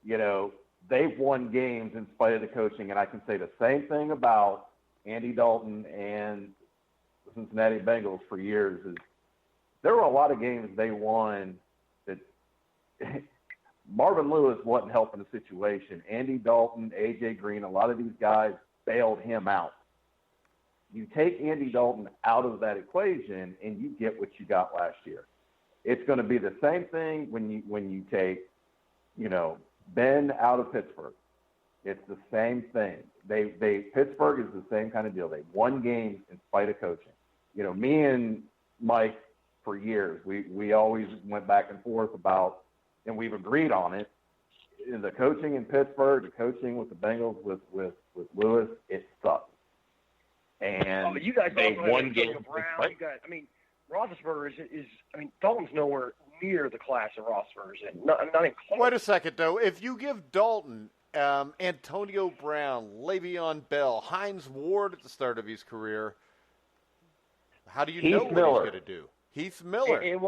they've won games in spite of the coaching, and I can say the same thing about Andy Dalton and the Cincinnati Bengals for years. Is there were a lot of games they won that Marvin Lewis wasn't helping the situation. Andy Dalton, A.J. Green, a lot of these guys bailed him out. You take Andy Dalton out of that equation, and you get what you got last year. It's going to be the same thing when you take, Ben out of Pittsburgh. It's the same thing. Pittsburgh is the same kind of deal. They won games in spite of coaching. Me and Mike for years, we always went back and forth about, and we've agreed on it. The coaching in Pittsburgh, the coaching with the Bengals with Lewis, it sucks. And you guys they won games. Roethlisberger is Dalton's nowhere near the class of Roethlisberger's in. Not even close. Wait a second, though. If you give Dalton, Antonio Brown, Le'Veon Bell, Hines Ward at the start of his career, how do you know what he's going to do? Heath Miller. It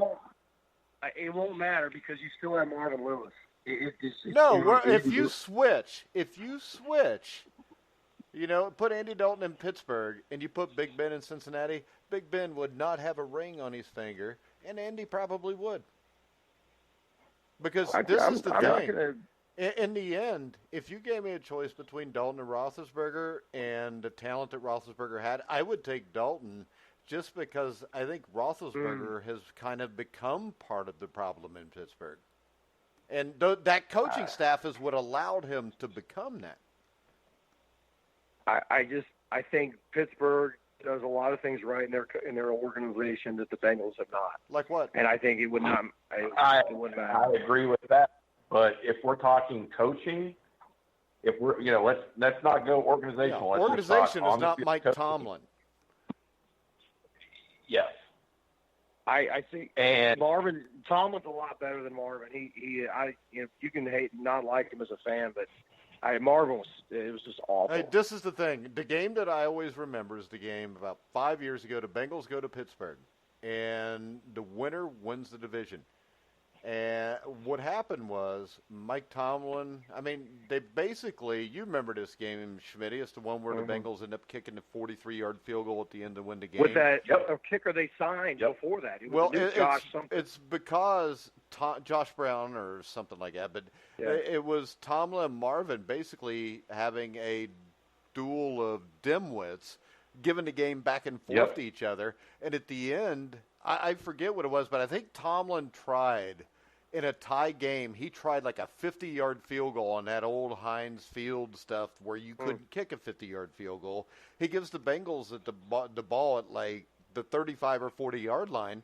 won't matter because you still have Marvin Lewis. If you switch, put Andy Dalton in Pittsburgh and you put Big Ben in Cincinnati, Big Ben would not have a ring on his finger, and Andy probably would. Because this is the thing. In the end, if you gave me a choice between Dalton and Roethlisberger and the talent that Roethlisberger had, I would take Dalton just because I think Roethlisberger has kind of become part of the problem in Pittsburgh. And that coaching staff is what allowed him to become that. I think Pittsburgh does a lot of things right in their organization that the Bengals have not. Like what? And I think it would not. I agree with that. But if we're talking coaching, if we're let's not go organizational. Yeah, organization is not Mike Tomlin. Yes. I think Marvin Tomlin's a lot better than Marvin. You can not like him as a fan, but Marvin was just awful. Hey, this is the thing. The game that I always remember is the game about 5 years ago. The Bengals go to Pittsburgh, and the winner wins the division. And what happened was Mike Tomlin, I mean, they basically, you remember this game, Schmidt, it's the one where the Bengals ended up kicking the 43-yard field goal at the end to win the game. With that kicker they signed before that. It's because Josh Brown or something like that, but it was Tomlin and Marvin basically having a duel of dimwits, giving the game back and forth to each other. And at the end, I forget what it was, but I think Tomlin tried in a tie game. He tried like a 50-yard field goal on that old Heinz Field stuff where you couldn't kick a 50-yard field goal. He gives the Bengals the ball at like the 35 or 40-yard line,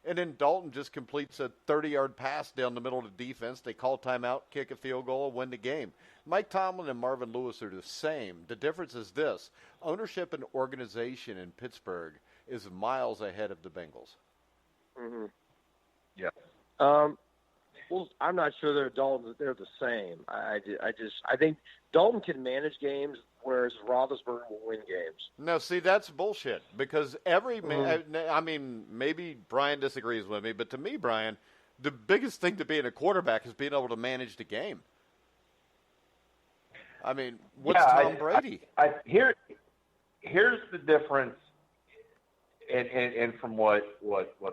and then Dalton just completes a 30-yard pass down the middle of the defense. They call timeout, kick a field goal, and win the game. Mike Tomlin and Marvin Lewis are the same. The difference is this: ownership and organization in Pittsburgh is miles ahead of the Bengals. Mm-hmm. Yeah. Well, I'm not sure they're the same. I think Dalton can manage games, whereas Roethlisberger will win games. No, see, that's bullshit. Because I mean, maybe Brian disagrees with me, but to me, Brian, the biggest thing to being a quarterback is being able to manage the game. I mean, what's Tom Brady? Here's the difference. And from what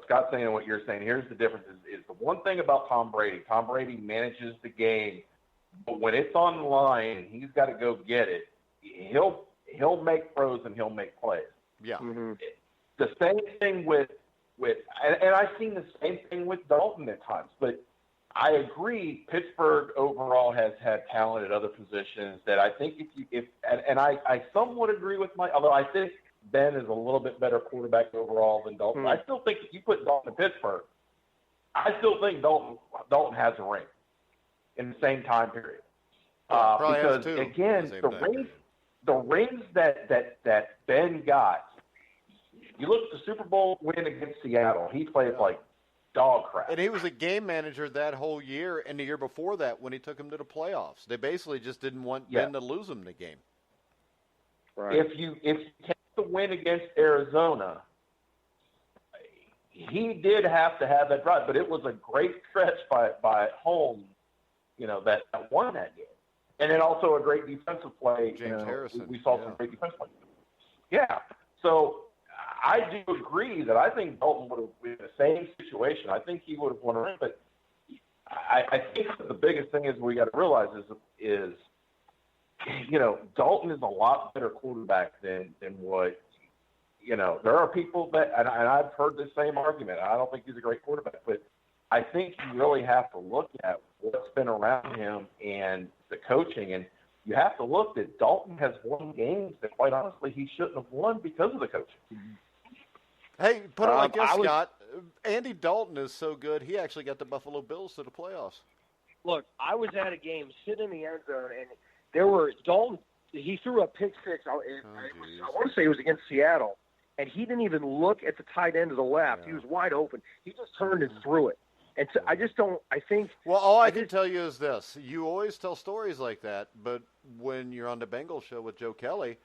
Scott's saying and what you're saying, here's the difference is the one thing about Tom Brady. Tom Brady manages the game, but when it's on the line and he's got to go get it, he'll make throws and he'll make plays. Yeah. Mm-hmm. The same thing with and I've seen the same thing with Dalton at times, but I agree Pittsburgh overall has had talent at other positions that I think I somewhat agree with Mike, although I think Ben is a little bit better quarterback overall than Dalton. I still think if you put Dalton in Pittsburgh, I still think Dalton has a ring in the same time period. Because again, the rings that Ben got. You look at the Super Bowl win against Seattle. He played like dog crap, and he was a game manager that whole year, and the year before that when he took him to the playoffs. They basically just didn't want Ben to lose him the game. Right. If you take the win against Arizona, he did have to have that drive, but it was a great stretch by Holmes, that won that game. And then also a great defensive play. James Harrison. We saw some great defensive play. Yeah. So I do agree that I think Dalton would have been in the same situation. I think he would have won a ring, but I think the biggest thing is we got to realize is Dalton is a lot better quarterback than what, there are people that, and I've heard the same argument. I don't think he's a great quarterback, but I think you really have to look at what's been around him and the coaching, and you have to look that Dalton has won games that, quite honestly, he shouldn't have won because of the coaching. Hey, put it like this, Scott. Andy Dalton is so good, he actually got the Buffalo Bills to the playoffs. Look, I was at a game sitting in the end zone, and there were Dalton. He threw a pick six. I want to say it was against Seattle, and he didn't even look at the tight end to the left. Yeah. He was wide open. He just turned and threw it. And so I just don't. I think. Well, all I can tell you is this: you always tell stories like that, but when you're on the Bengals show with Joe Kelly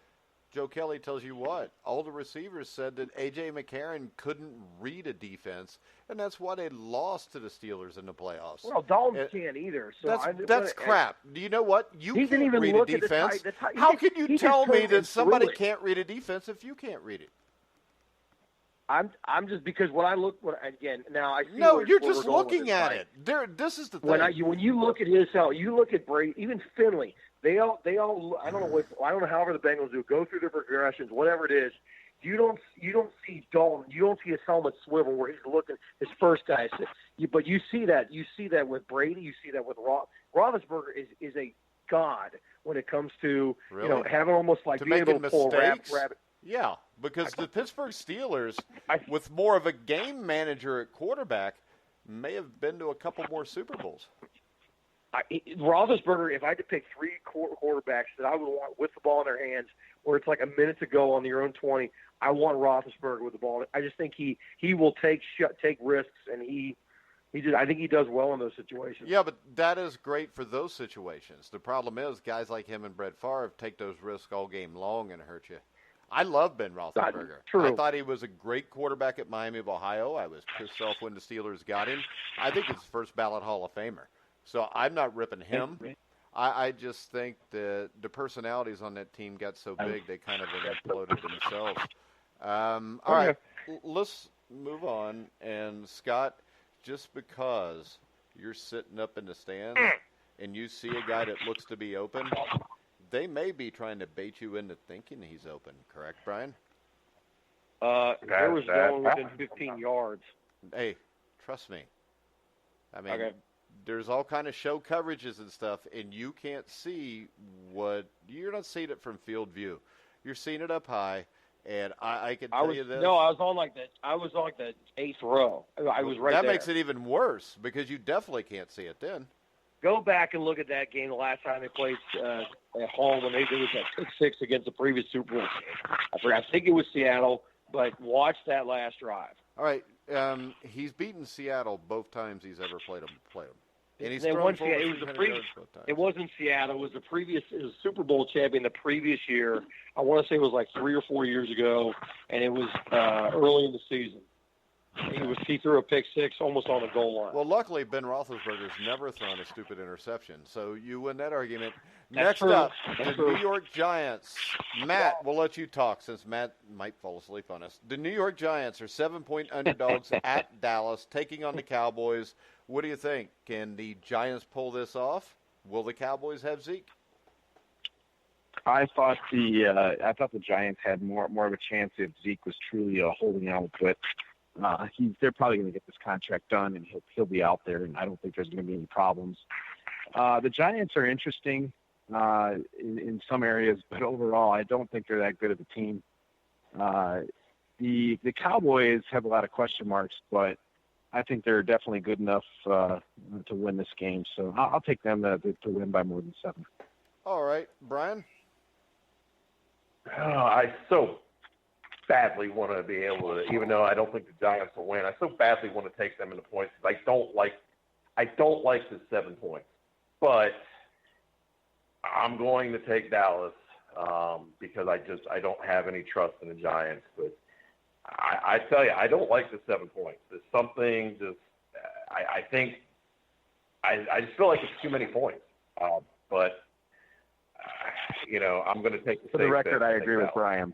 tells you what all the receivers said that A.J. McCarron couldn't read a defense, and that's why they lost to the Steelers in the playoffs. Well, Dalton can't either. So that's crap. Do you know what? You can't even read a defense. How can you tell me that somebody can't read a defense if you can't read it? I'm just because when I look again now I see. No, you're just looking at it. This is the thing. When you look at you look at Brady, even Finley. They all. I don't know. However, the Bengals go through their progressions, whatever it is. You don't see Dalton. You don't see his helmet swivel where he's looking. His first guy, but you see that. You see that with Brady. You see that with Roethlisberger is a god when it comes to having almost like being able to pull a rabbit. Yeah, because the Pittsburgh Steelers, with more of a game manager at quarterback, may have been to a couple more Super Bowls. Roethlisberger, if I had to pick three quarterbacks that I would want with the ball in their hands, where it's like a minute to go on your own 20, I want Roethlisberger with the ball. I just think he will take risks, and I think he does well in those situations. Yeah, but that is great for those situations. The problem is guys like him and Brett Favre take those risks all game long and hurt you. I love Ben Roethlisberger. True. I thought he was a great quarterback at Miami of Ohio. I was pissed off when the Steelers got him. I think he's first ballot Hall of Famer. So I'm not ripping him. I just think the personalities on that team got so big they kind of imploded themselves. All right, let's move on. And, Scott, just because you're sitting up in the stands and you see a guy that looks to be open, they may be trying to bait you into thinking he's open. Correct, Brian? There was no one within 15 yards. Hey, trust me. I mean, there's all kind of show coverages and stuff, and you can't see what – you're not seeing it from field view. You're seeing it up high, and I can tell you this. No, I was on like the 8th row. I was right there. That makes it even worse because you definitely can't see it then. Go back and look at that game the last time they played at home when they did that 6-6 against the previous Super Bowl game. I think it was Seattle, but watch that last drive. All right. He's beaten Seattle both times he's ever played them. And he's it thrown It wasn't Seattle. It was it was Super Bowl champion the previous year. I want to say it was like 3 or 4 years ago, and it was early in the season. He threw a pick six almost on the goal line. Well, luckily, Ben Roethlisberger's never thrown a stupid interception, so you win that argument. That's Next true. up, That's the true. New York Giants. Matt, we'll let you talk since Matt might fall asleep on us. The New York Giants are 7-point underdogs at Dallas, taking on the Cowboys. What do you think? Can the Giants pull this off? Will the Cowboys have Zeke? I thought the Giants had more of a chance if Zeke was truly holding out, but they're probably going to get this contract done, and he'll be out there, and I don't think there's going to be any problems. The Giants are interesting in some areas, but overall, I don't think they're that good of a team. The Cowboys have a lot of question marks, but I think they're definitely good enough to win this game. So I'll take them to win by more than 7. All right, Brian? I so badly want to be able to, even though I don't think the Giants will win, I so badly want to take them in the points because I don't like the 7 points. But I'm going to take Dallas because I don't have any trust in the Giants. But I tell you, I don't like the 7 points. There's something I think I just feel like it's too many points. But I'm going to take the For the record, I agree with Brian.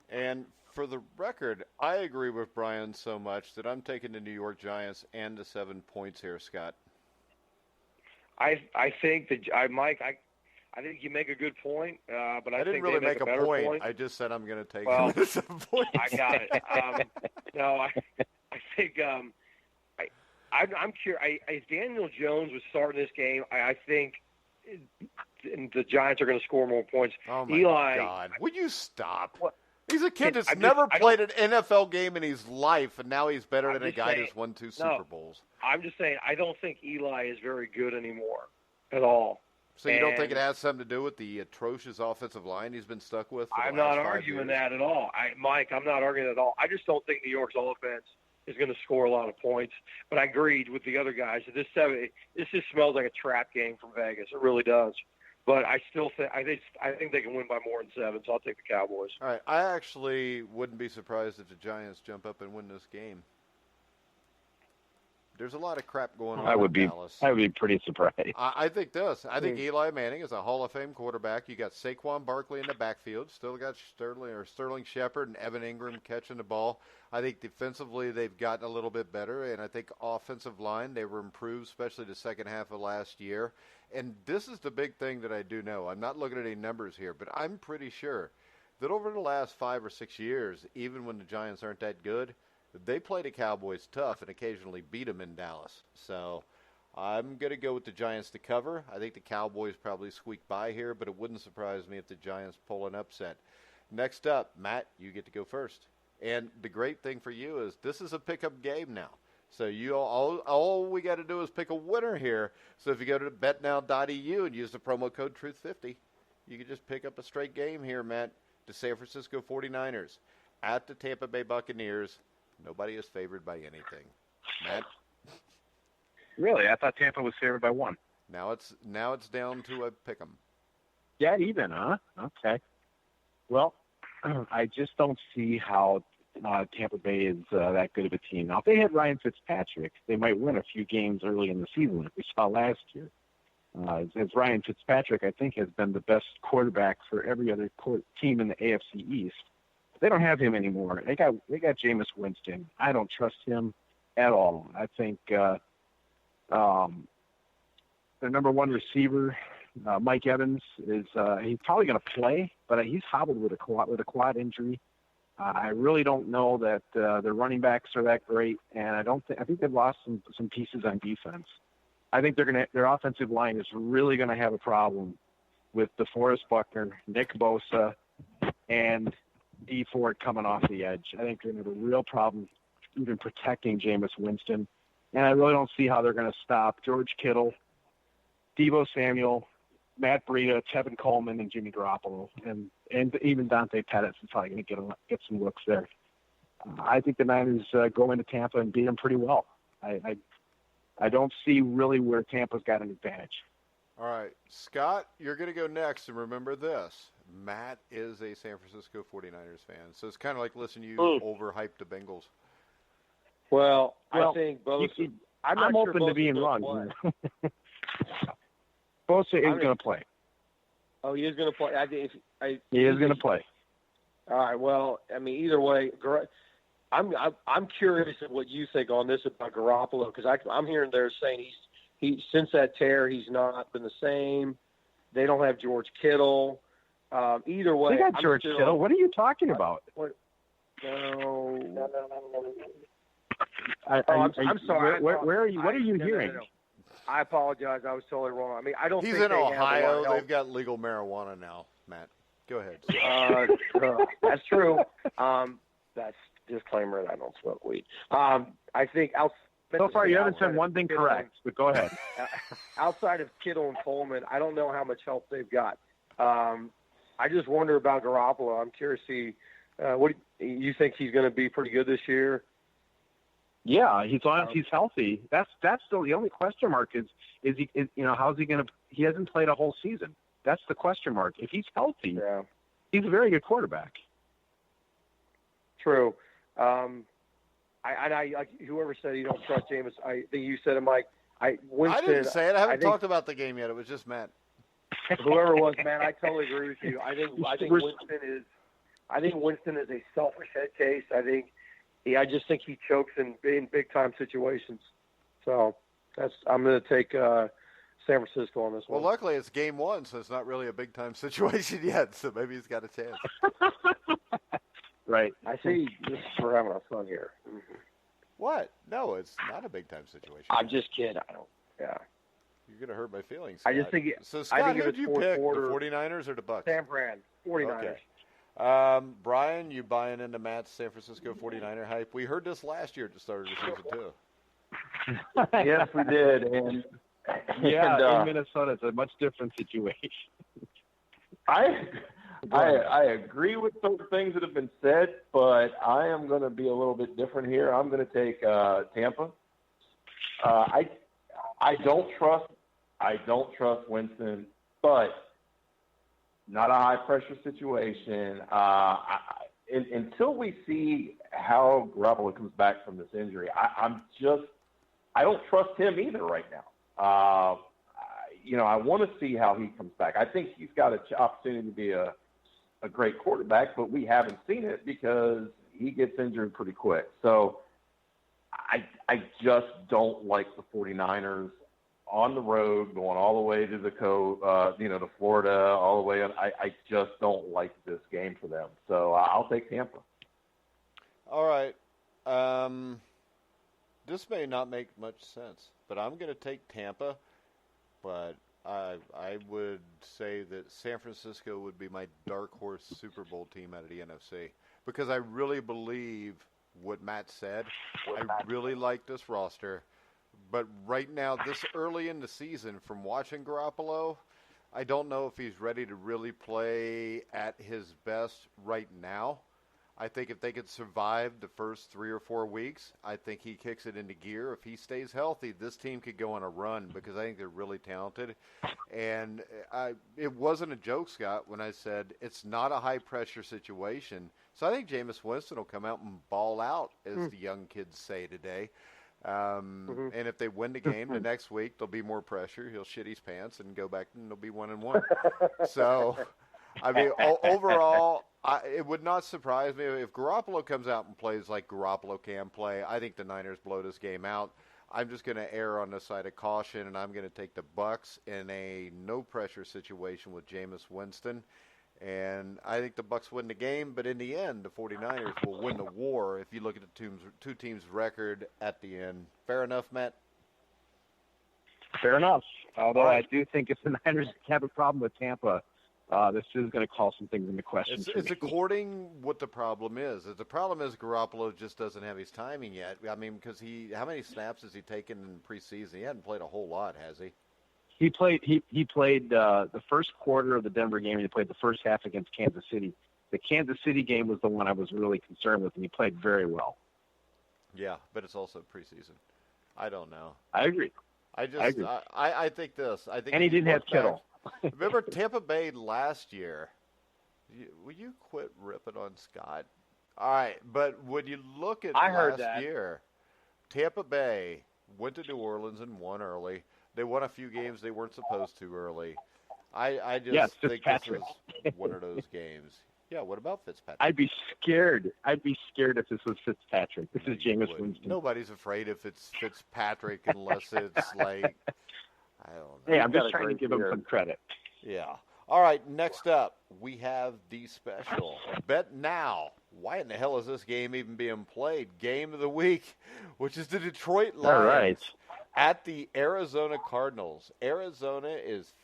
And for the record, I agree with Brian so much that I'm taking the New York Giants and the 7 points here, Scott. I think Mike, I think you make a good point, but I didn't think really they make a a better point. I just said I'm going to take Well, the 7 points. I got it. I think I'm curious. If Daniel Jones was starting this game, I think the Giants are going to score more points. Oh, my Eli, God. Would you stop? What? He's a kid that's never played an NFL game in his life, and now he's better than a guy that's won 2 Super Bowls. I'm just saying, I don't think Eli is very good anymore at all. So you don't think it has something to do with the atrocious offensive line he's been stuck with for I'm the last not 5 arguing years? That at all. Mike, I'm not arguing at all. I just don't think New York's offense is going to score a lot of points. But I agreed with the other guys that this just smells like a trap game from Vegas. It really does. But I still think I think they can win by more than 7, so I'll take the Cowboys. All right. I actually wouldn't be surprised if the Giants jump up and win this game. There's a lot of crap going on in Dallas. I would be pretty surprised. I think this. I think Eli Manning is a Hall of Fame quarterback. You got Saquon Barkley in the backfield. Still got Sterling Shepard and Evan Ingram catching the ball. I think defensively they've gotten a little bit better, and I think offensive line they were improved, especially the second half of last year. And this is the big thing that I do know. I'm not looking at any numbers here, but I'm pretty sure that over the last 5 or 6 years, even when the Giants aren't that good, they play the Cowboys tough and occasionally beat them in Dallas. So I'm going to go with the Giants to cover. I think the Cowboys probably squeak by here, but it wouldn't surprise me if the Giants pull an upset. Next up, Matt, you get to go first. And the great thing for you is this is a pickup game now. So all we got to do is pick a winner here. So if you go to betnow.eu and use the promo code TRUTH50, you can just pick up a straight game here, Matt. The San Francisco 49ers at the Tampa Bay Buccaneers. Nobody is favored by anything. Matt? Really? I thought Tampa was favored by 1. Now it's down to a pick 'em. Yeah, even, huh? Okay. Well, I just don't see how Tampa Bay is that good of a team. Now, if they had Ryan Fitzpatrick, they might win a few games early in the season, like we saw last year. As Ryan Fitzpatrick, I think, has been the best quarterback for every other team in the AFC East. They don't have him anymore. They got Jameis Winston. I don't trust him at all. I think their number one receiver, Mike Evans, is he's probably going to play, but he's hobbled with a quad injury. I really don't know that their running backs are that great, and I think they've lost some pieces on defense. I think their offensive line is really going to have a problem with DeForest Buckner, Nick Bosa, and D Ford coming off the edge. I think they're going to have a real problem even protecting Jameis Winston, and I really don't see how they're going to stop George Kittle, Deebo Samuel, Matt Breida, Tevin Coleman, and Jimmy Garoppolo, and even Dante Pettis is probably going to get some looks there. I think the Niners go into Tampa and beat them pretty well. I don't see really where Tampa's got an advantage. All right, Scott, you're going to go next, and remember this. Matt is a San Francisco 49ers fan, so it's kind of like listening to you overhype the Bengals. Well, I think both. I'm open to being wrong. Bosa is going to play. Oh, he is going to play. He is going to play. All right. Well, I mean, either way, I'm curious of what you think on this about Garoppolo, because I'm hearing they're saying he since that tear he's not been the same. They don't have George Kittle. Either way, they got George Kittle. What are you talking about? No. I'm sorry. Where are you? What are you hearing? No. I apologize. I was totally wrong. I mean, I don't He's think in Ohio. They've got legal marijuana now, Matt. Go ahead. That's true. That's disclaimer that I don't smoke weed. I think so far you haven't said one thing correct, but go ahead. Outside of Kittle and Coleman, I don't know how much help they've got. I just wonder about Garoppolo. I'm curious to see what you think he's going to be pretty good this year. Yeah, he's healthy. That's still the only question mark is he how's he going to? He hasn't played a whole season. That's the question mark. If he's healthy, he's a very good quarterback. True. I like whoever said you don't trust Jameis. I think you said it, Mike. Winston, I didn't say it. I haven't talked about the game yet. It was just Matt. Whoever it was, man, I totally agree with you. I think Winston is a selfish head case. I just think he chokes in big time situations. So I'm going to take San Francisco on this one. Well, luckily it's game one, so it's not really a big time situation yet. So maybe he's got a chance. Right. I see. Just for having fun here. Mm-hmm. What? No, it's not a big time situation. I'm just kidding. I don't. Yeah. You're going to hurt my feelings, Scott. I just think. So Scott, who did you pick? Quarter, the 49ers or the Bucs? San Fran. 49ers. Okay. Brian, you buying into Matt's San Francisco 49er hype? We heard this last year at the start of the season, too. Yes, we did. And in Minnesota, it's a much different situation. I agree with those things that have been said, but I am going to be a little bit different here. I'm going to take Tampa. I don't trust Winston, but not a high-pressure situation. Until we see how Garoppolo comes back from this injury, I don't trust him either right now. I want to see how he comes back. I think he's got an opportunity to be a great quarterback, but we haven't seen it because he gets injured pretty quick. So I just don't like the 49ers on the road, going all the way to the to Florida, all the way. I just don't like this game for them. So I'll take Tampa. All right. This may not make much sense, but I'm going to take Tampa. But I would say that San Francisco would be my dark horse Super Bowl team out of the NFC because I really believe what Matt said. I really like this roster. But right now, this early in the season, from watching Garoppolo, I don't know if he's ready to really play at his best right now. I think if they could survive the first 3 or 4 weeks, I think he kicks it into gear. If he stays healthy, this team could go on a run because I think they're really talented. And it wasn't a joke, Scott, when I said it's not a high-pressure situation. So I think Jameis Winston will come out and ball out, as the young kids say today. And if they win the game the next week, there'll be more pressure. He'll shit his pants and go back, and they'll be 1-1. So, I mean, overall, it would not surprise me if Garoppolo comes out and plays like Garoppolo can play. I think the Niners blow this game out. I'm just going to err on the side of caution, and I'm going to take the Bucs in a no-pressure situation with Jameis Winston. And I think the Bucs win the game, but in the end, the 49ers will win the war if you look at the two teams' record at the end. Fair enough, Matt? Fair enough. Although Right. I do think if the Niners have a problem with Tampa, this is going to call some things into question. It's according what the problem is. The problem is Garoppolo just doesn't have his timing yet. I mean, because how many snaps has he taken in preseason? He hasn't played a whole lot, has he? He played the first quarter of the Denver game, and he played the first half against Kansas City. The Kansas City game was the one I was really concerned with, and he played very well. Yeah, but it's also preseason. I don't know. I agree. I think this. I think And he didn't have Kittle. Remember Tampa Bay last year? Will you quit ripping on Scott? All right, but when you look at last year, Tampa Bay went to New Orleans and won early. They won a few games they weren't supposed to early. I just think this is one of those games. Yeah, what about Fitzpatrick? I'd be scared. I'd be scared if this was Fitzpatrick. This is Jameis Winston. Nobody's afraid if it's Fitzpatrick unless it's like, I don't know. Hey, I'm just trying to give him some credit. Yeah. All right, next up, we have the special. Bet now. Why in the hell is this game even being played? Game of the week, which is the Detroit Lions at the Arizona Cardinals. Arizona is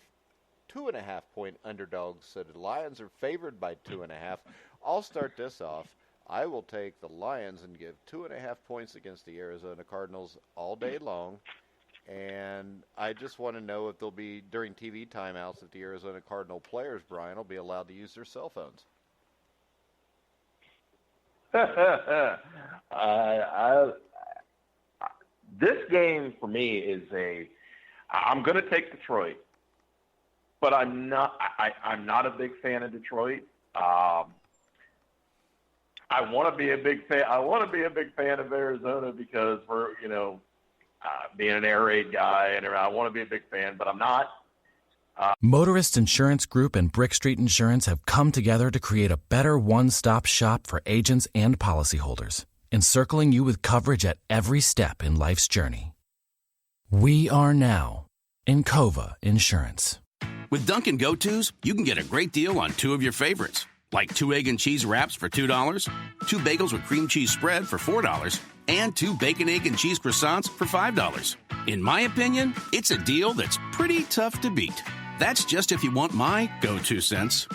2.5-point underdogs, so the Lions are favored by 2.5. I'll start this off. I will take the Lions and give 2.5 points against the Arizona Cardinals all day long. And I just want to know if there'll be, during TV timeouts, if the Arizona Cardinal players, Brian, will be allowed to use their cell phones. This game for me is I'm going to take Detroit, but I'm not a big fan of Detroit. I want to be a big fan. I want to be a big fan of Arizona because we're, being an air raid guy, and I want to be a big fan, but I'm not. Motorist Insurance Group and Brick Street Insurance have come together to create a better one-stop shop for agents and policyholders, encircling you with coverage at every step in life's journey. We are now Encova Insurance. With Dunkin' Go-Tos, you can get a great deal on 2 of your favorites, like 2 egg and cheese wraps for $2, 2 bagels with cream cheese spread for $4, and 2 bacon, egg, and cheese croissants for $5. In my opinion, it's a deal that's pretty tough to beat. That's just if you want my go-to cents.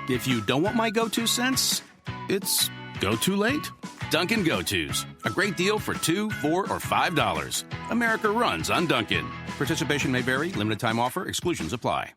If you don't want my go-to cents, it's go too late. Dunkin' Go-Tos, a great deal for $2, $4, or $5. America runs on Dunkin'. Participation may vary. Limited time offer. Exclusions apply.